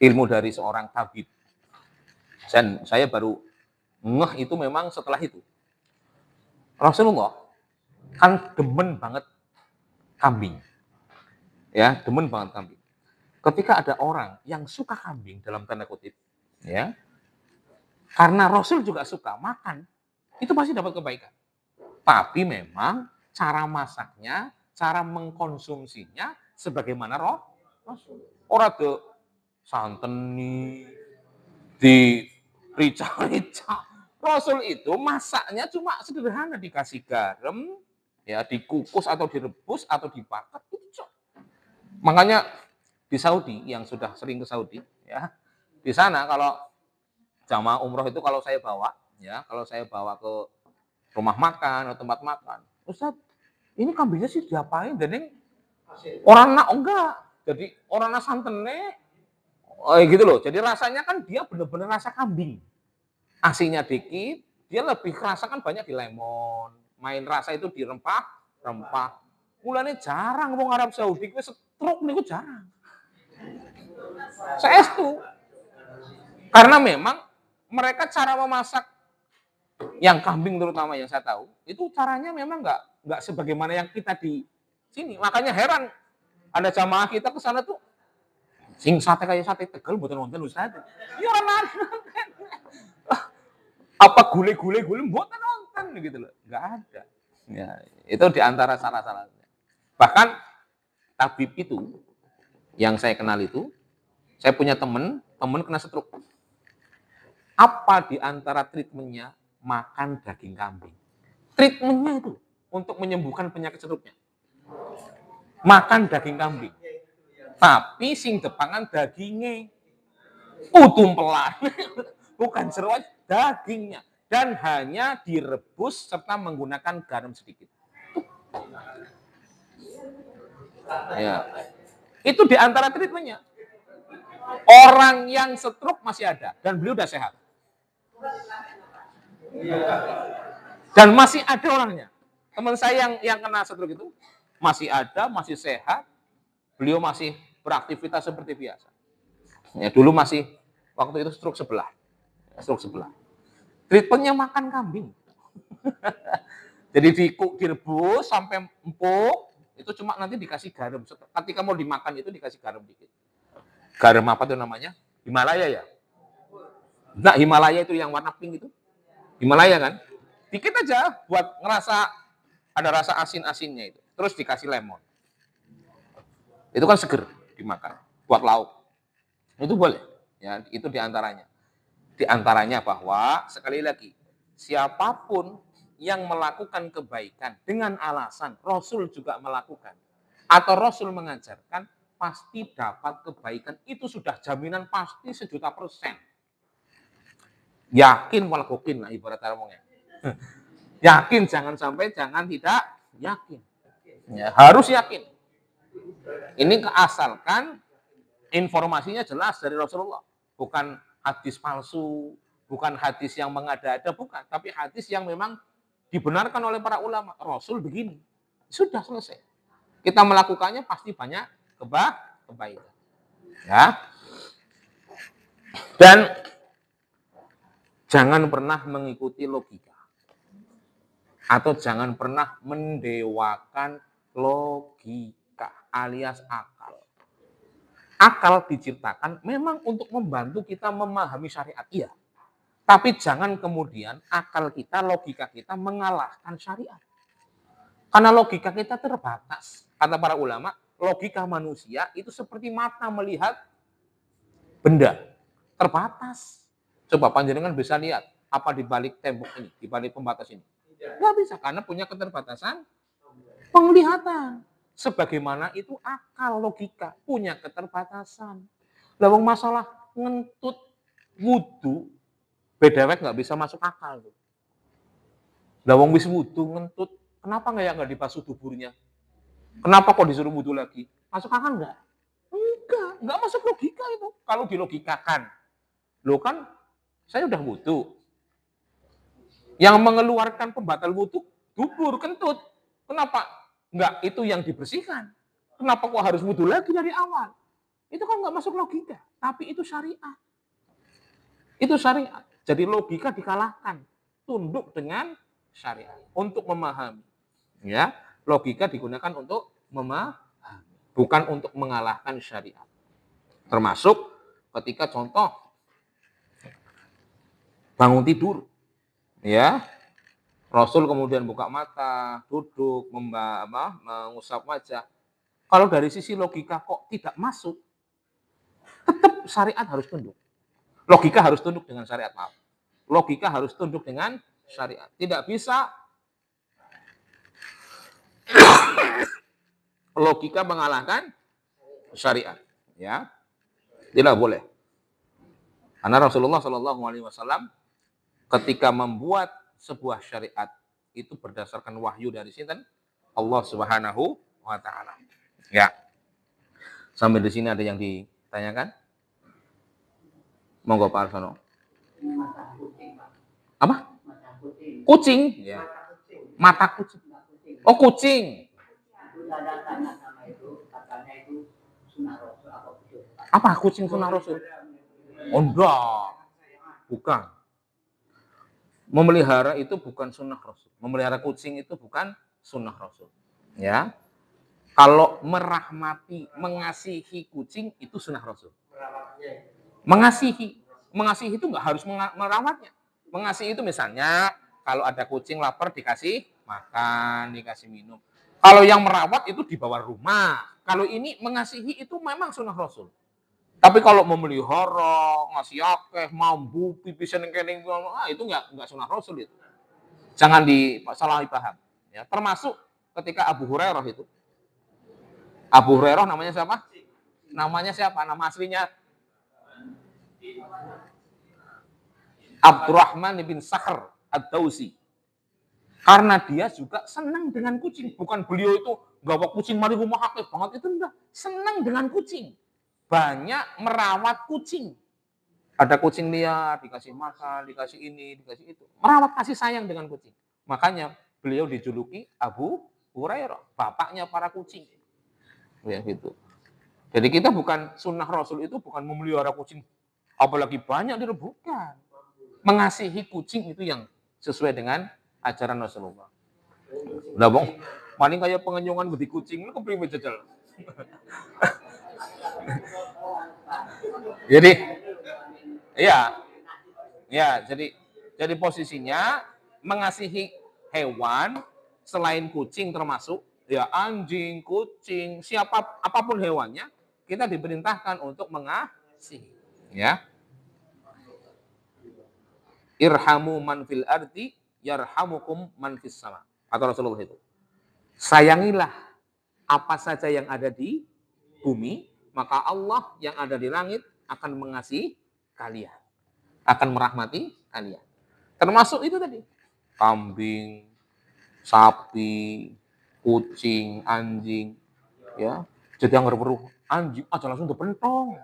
ilmu dari seorang tabib. Dan saya baru ngeh itu memang setelah itu. Rasulullah kan demen banget kambing. Ya, demen banget kambing. Ketika ada orang yang suka kambing dalam tanda kutip, ya. Karena Rasul juga suka makan, itu pasti dapat kebaikan. Tapi memang cara masaknya, cara mengkonsumsinya sebagaimana Rasul. Orang tuh santen nih, di rica-rica. Rasul itu masaknya cuma sederhana, dikasih garam, ya dikukus atau direbus atau dibakar, itu. Makanya di Saudi, yang sudah sering ke Saudi, ya di sana kalau jamaah umroh itu kalau saya bawa, ya kalau saya bawa ke rumah makan atau tempat makan, Ustaz, ini kambingnya sih diapain? Dan orang nak enggak, jadi orang nak santennya. Oh, gitu loh. Jadi rasanya kan dia benar-benar rasa kambing. Asinnya dikit, dia lebih kerasa kan banyak di lemon. Main rasa itu di rempah. Mulanya jarang wong Arab Saudi kuwi setruk niku jarang. Saestu. Karena memang mereka cara memasak yang kambing terutama yang saya tahu, itu caranya memang nggak sebagaimana yang kita di sini. Makanya heran ada jamaah kita ke sana tuh sing sate kayak sate Tegal mboten wonten Ustaz. Ya ora apa gule-gule mboten wonten gitu loh. Enggak ada. Ya, itu di antara salah-salahnya. Bahkan tabib itu yang saya kenal itu, saya punya teman kena stroke. Apa di antara treatmentnya makan daging kambing? Treatmentnya itu untuk menyembuhkan penyakit stroke-nya. Makan daging kambing. Tapi sing depangan dagingnya utumpelan. Bukan jeroan, dagingnya. Dan hanya direbus serta menggunakan garam sedikit. Ya. Itu di antara treatmentnya. Orang yang stroke masih ada. Dan beliau udah sehat. Dan masih ada orangnya. Teman saya yang kena stroke itu masih ada, masih sehat. Beliau masih beraktivitas seperti biasa. Ya, dulu masih waktu itu stroke sebelah. Treatmentnya makan kambing. Jadi direbus sampai empuk, itu cuma nanti dikasih garam. Ketika mau dimakan itu dikasih garam dikit. Garam apa tuh namanya? Himalaya ya? Nah, Himalaya itu yang warna pink itu. Himalaya kan? Dikit aja buat ngerasa ada rasa asin-asinnya itu. Terus dikasih lemon. Itu kan seger dimakan buat lauk. Itu boleh. Ya, itu diantaranya. Diantaranya bahwa sekali lagi siapapun yang melakukan kebaikan dengan alasan Rasul juga melakukan atau Rasul mengajarkan pasti dapat kebaikan, itu sudah jaminan pasti 1.000.000%. Yakin walaupun lah ibarat ngomongnya. Yakin, jangan sampai jangan tidak yakin. Ya, harus yakin. Ini keasalkan informasinya jelas dari Rasulullah, bukan hadis palsu, bukan hadis yang mengada-ada, bukan, tapi hadis yang memang dibenarkan oleh para ulama. Rasul begini, sudah selesai. Kita melakukannya pasti banyak kebaikan. Ya. Dan jangan pernah mengikuti logika atau jangan pernah mendewakan logika alias akal. Akal diciptakan memang untuk membantu kita memahami syariat, iya. Tapi jangan kemudian akal kita, logika kita mengalahkan syariat. Karena logika kita terbatas. Kata para ulama, logika manusia itu seperti mata melihat benda. Terbatas. Coba panjenengan bisa lihat apa di balik tembok ini, di balik pembatas ini. Nggak bisa, karena punya keterbatasan penglihatan. Sebagaimana itu akal logika punya keterbatasan. Lawang masalah ngentut wudu, bedawek nggak bisa masuk akal tuh. Lawang wis wudu ngentut, kenapa nggak dibasuh duburnya? Kenapa kok disuruh wudu lagi? Masuk akal nggak? Nggak masuk logika itu. Kalau dilogikakan, lo kan saya udah wudu. Yang mengeluarkan pembatal wudu dubur kentut. Kenapa? Enggak, itu yang dibersihkan. Kenapa kok harus wudu lagi dari awal? Itu kan nggak masuk logika, tapi itu syariat. Itu syariat. Jadi logika dikalahkan, tunduk dengan syariat untuk memahami. Ya, logika digunakan untuk memahami, bukan untuk mengalahkan syariat. Termasuk ketika contoh bangun tidur, ya, Rasul kemudian buka mata, duduk, mengusap wajah. Kalau dari sisi logika kok tidak masuk, tetap syariat harus tunduk. Logika harus tunduk dengan syariat, maaf. Logika harus tunduk dengan syariat. Tidak bisa logika mengalahkan syariat, ya. Tidak boleh. Karena Rasulullah SAW ketika membuat sebuah syariat itu berdasarkan wahyu dari sinten? Allah Subhanahu wa taala. Ya. Sampai di sini ada yang ditanyakan? Monggo Pak Arsono. Apa? Kucing? Ya. Mata kucing. Oh, kucing. Apa kucing sunnah Rasul? Oh, enggak. Bukan. Memelihara itu bukan sunnah Rasul. Memelihara kucing itu bukan sunnah Rasul. Ya. Kalau merahmati, mengasihi kucing itu sunnah Rasul. Mengasihi itu nggak harus merawatnya. Mengasihi itu misalnya kalau ada kucing lapar dikasih makan, dikasih minum. Kalau yang merawat itu di bawah rumah. Kalau ini mengasihi itu memang sunnah Rasul. Tapi kalau memelihara, ngasih akeh, mambu, pipisan kening, itu nggak sunnah Rasul itu. Jangan salah paham. Ya, termasuk ketika Abu Hurairah itu. Abu Hurairah namanya siapa? Namanya siapa? Nama aslinya Abdurrahman bin Sakhr Ad-Dausi. Karena dia juga senang dengan kucing. Bukan beliau itu bawa kucing mari rumah akeh banget, itu enggak. Senang dengan kucing. Banyak merawat kucing. Ada kucing liar, dikasih makan, dikasih ini, dikasih itu. Merawat kasih sayang dengan kucing. Makanya beliau dijuluki Abu Hurairah, bapaknya para kucing. Ya gitu. Jadi kita bukan sunnah Rasul itu bukan memelihara kucing, apalagi banyak direbukan. Mengasihi kucing itu yang sesuai dengan ajaran Rasulullah. Lah bong, paling kayak pengenyongan gede kucing, lu kepriwe jajal. Jadi, jadi posisinya mengasihi hewan selain kucing termasuk ya anjing, kucing, apapun hewannya, kita diperintahkan untuk mengasihi kasih. Ya. Irhamu man fil ardi yarhamukum man fis sama. Kata Rasulullah itu. Sayangilah apa saja yang ada di bumi, maka Allah yang ada di langit akan mengasihi kalian. Akan merahmati kalian. Termasuk itu tadi. Kambing, sapi, kucing, anjing. Ya. Jadi yang beruruh anjing aja langsung dipentong.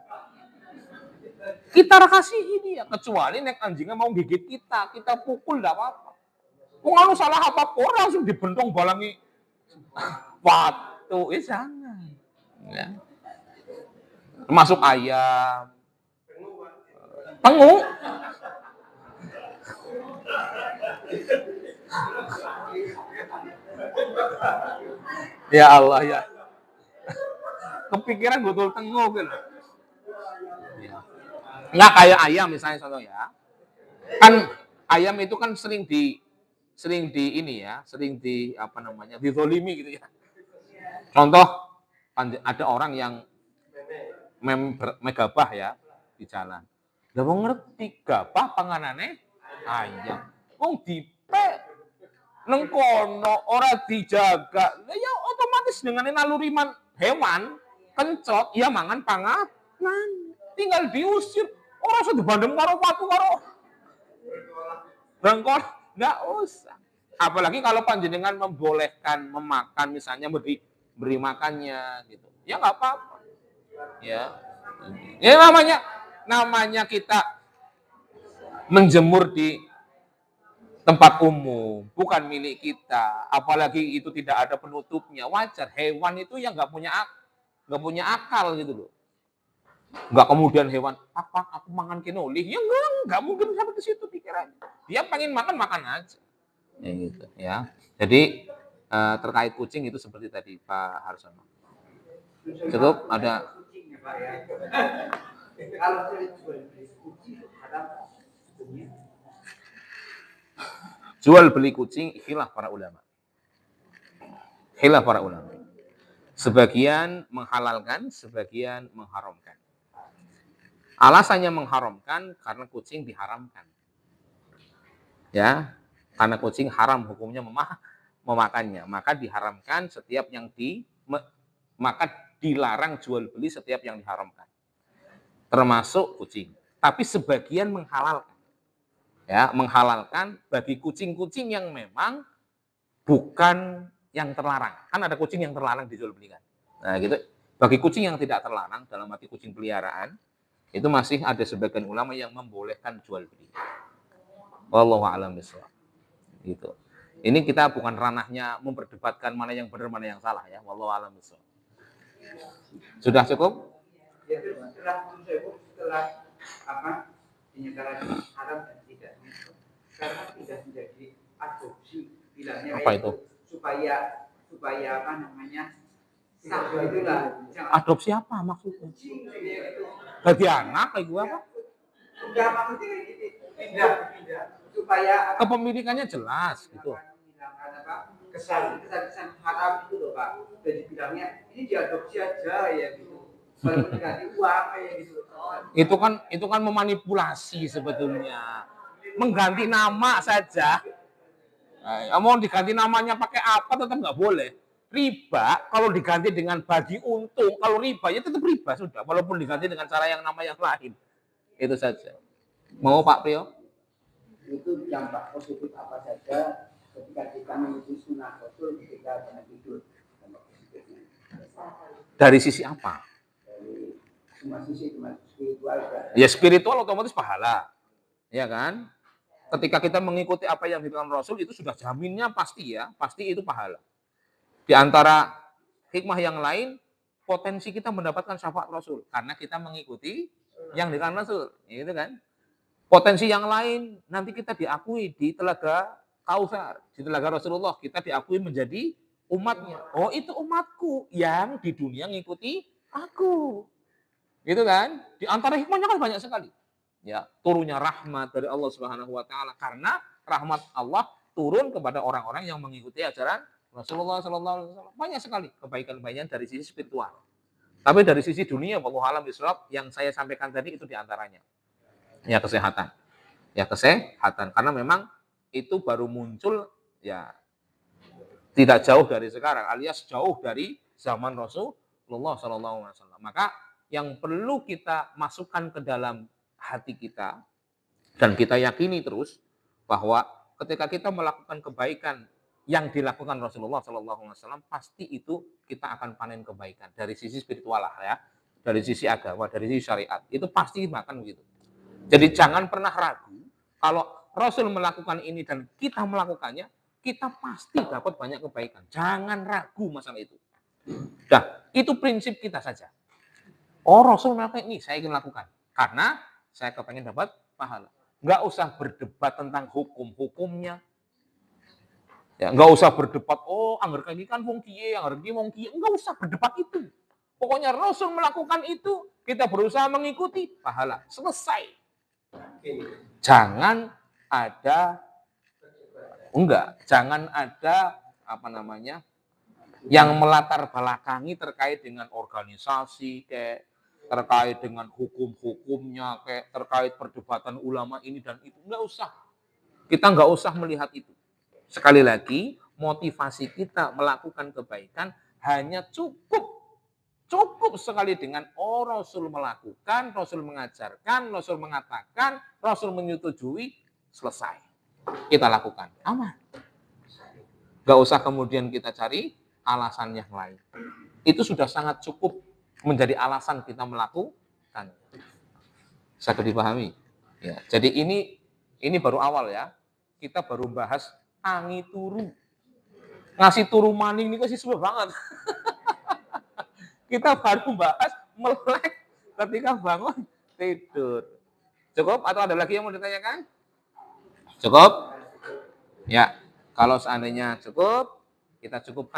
Kita kasihi dia. Kecuali nek anjingnya mau gigit kita pukul enggak apa-apa. Wong salah apa-apa langsung dibentong balangi watu, jangan. Ya. Termasuk ayam. Pengu. Ya Allah ya. Kepikiran betul tengu gitu. Ya. Nggak kayak ayam misalnya contoh ya. Kan ayam itu kan sering di ini ya, sering di apa namanya, dizolimi gitu ya. Contoh ada orang yang megabah ya di jalan. Lah wong ngerti gabah panganane ayam. Wong dipe neng kono ora dijaga. Lah ya otomatis dengan naluri hewan kencot ya mangan panganan. Tinggal diusir. Ora usah dibandem karo watu karo bangkon, enggak usah. Apalagi kalau panjenengan membolehkan memakan misalnya beri makannya gitu. Ya enggak apa-apa. Ya. Ya namanya kita menjemur di tempat umum, bukan milik kita. Apalagi itu tidak ada penutupnya, wajar. Hewan itu yang nggak punya akal gitu loh. Nggak kemudian hewan, apa aku makan kinoli? Ya enggak mungkin sampai ke situ pikirannya. Dia pengen makan aja. Ya gitu ya. Jadi terkait kucing itu seperti tadi Pak Harsono. Cukup ada. Jual beli kucing khilaf para ulama. Khilaf para ulama. Sebagian menghalalkan, sebagian mengharamkan. Alasannya mengharamkan karena kucing diharamkan. Ya, karena kucing haram hukumnya memakannya, maka diharamkan setiap yang maka dilarang jual beli setiap yang diharamkan. Termasuk kucing. Tapi sebagian menghalalkan. Ya, menghalalkan bagi kucing-kucing yang memang bukan yang terlarang. Kan ada kucing yang terlarang dijual belikan. Nah, gitu. Bagi kucing yang tidak terlarang dalam arti kucing peliharaan, itu masih ada sebagian ulama yang membolehkan jual beli. Wallahu a'lam bishawab. Gitu. Ini kita bukan ranahnya memperdebatkan mana yang benar mana yang salah ya. Wallahu a'lam bishawab. Sudah cukup? Ya, setelah apa? Dinyatakan haram dan tidak karena tidak menjadi adopsi bilangnya apa itu? Supaya apa namanya? Sah itulah. Adopsi apa maksudnya? Bagi anak kayak gua apa? Enggak maksudnya pindah supaya kepemilikannya jelas gitu. Kesan haram itu loh Pak. Jadi bilangnya ini diadopsi aja ya gitu. Kalau ganti uang kayak gitu. Itu kan memanipulasi sebetulnya. Mengganti nama saja. Mau diganti namanya pakai apa tetap nggak boleh. Riba kalau diganti dengan bagi untung, kalau riba ya tetap riba sudah, walaupun diganti dengan cara yang nama yang lain. Itu saja. Mau Pak Priyo? Itu dampak positif apa saja ketika kita mengikuti sunnah Rasul ketika banyak tidur. Dari sisi apa? Dari semua sisi, spiritual. Ya spiritual otomatis pahala. Ya kan? Ketika kita mengikuti apa yang dilakukan Rasul itu sudah jaminnya pasti ya, pasti itu pahala. Di antara hikmah yang lain, potensi kita mendapatkan syafaat Rasul karena kita mengikuti yang dilakukan Rasul, gitu kan? Potensi yang lain nanti kita diakui di telaga Kautsar, di telaga Rasulullah kita diakui menjadi umatnya. Oh itu umatku yang di dunia ngikuti aku, gitu kan? Di antara hikmahnya kan banyak sekali. Ya, turunnya rahmat dari Allah Subhanahu wa taala karena rahmat Allah turun kepada orang-orang yang mengikuti ajaran Rasulullah SAW. Banyak sekali kebaikan-kebaikan dari sisi spiritual. Tapi dari sisi dunia, wallahu a'lam bishawab, yang saya sampaikan tadi itu diantaranya. Ya kesehatan. Ya kesehatan. Karena memang itu baru muncul ya tidak jauh dari sekarang, alias jauh dari zaman Rasulullah SAW. Maka yang perlu kita masukkan ke dalam hati kita dan kita yakini terus bahwa ketika kita melakukan kebaikan yang dilakukan Rasulullah SAW, pasti itu kita akan panen kebaikan dari sisi spiritual lah ya, dari sisi agama, dari sisi syariat, itu pasti akan begitu. Jadi jangan pernah ragu kalau Rasul melakukan ini dan kita melakukannya, kita pasti dapat banyak kebaikan. Jangan ragu masalah itu. Nah, itu prinsip kita saja. Oh, Rasul melakukan ini, saya ingin lakukan. Karena saya kepengen dapat pahala. Nggak usah berdebat tentang hukum-hukumnya. Ya, nggak usah berdebat, oh, anggar kaki kan wong kiye, anggar kaki wong kiye. Nggak usah berdebat itu. Pokoknya Rasul melakukan itu, kita berusaha mengikuti, pahala. Selesai. Jangan ada jangan ada yang melatar belakangi terkait dengan organisasi, kayak terkait dengan hukum-hukumnya, kayak terkait perdebatan ulama ini dan itu. Nggak usah. Kita nggak usah melihat itu. Sekali lagi, motivasi kita melakukan kebaikan hanya cukup sekali dengan Rasul melakukan, Rasul mengajarkan, Rasul mengatakan, Rasul menyetujui, selesai. Kita lakukan, aman. Gak usah kemudian kita cari alasan yang lain. Itu sudah sangat cukup menjadi alasan kita melakukan. Bisa dipahami? Ya, jadi ini baru awal ya. Kita baru bahas tangi turu. Ngasih turu maning ini sih susah banget. Kita baru bahas melek ketika bangun tidur. Cukup atau ada lagi yang mau ditanyakan? Cukup? Ya, kalau seandainya cukup, kita cukupkan.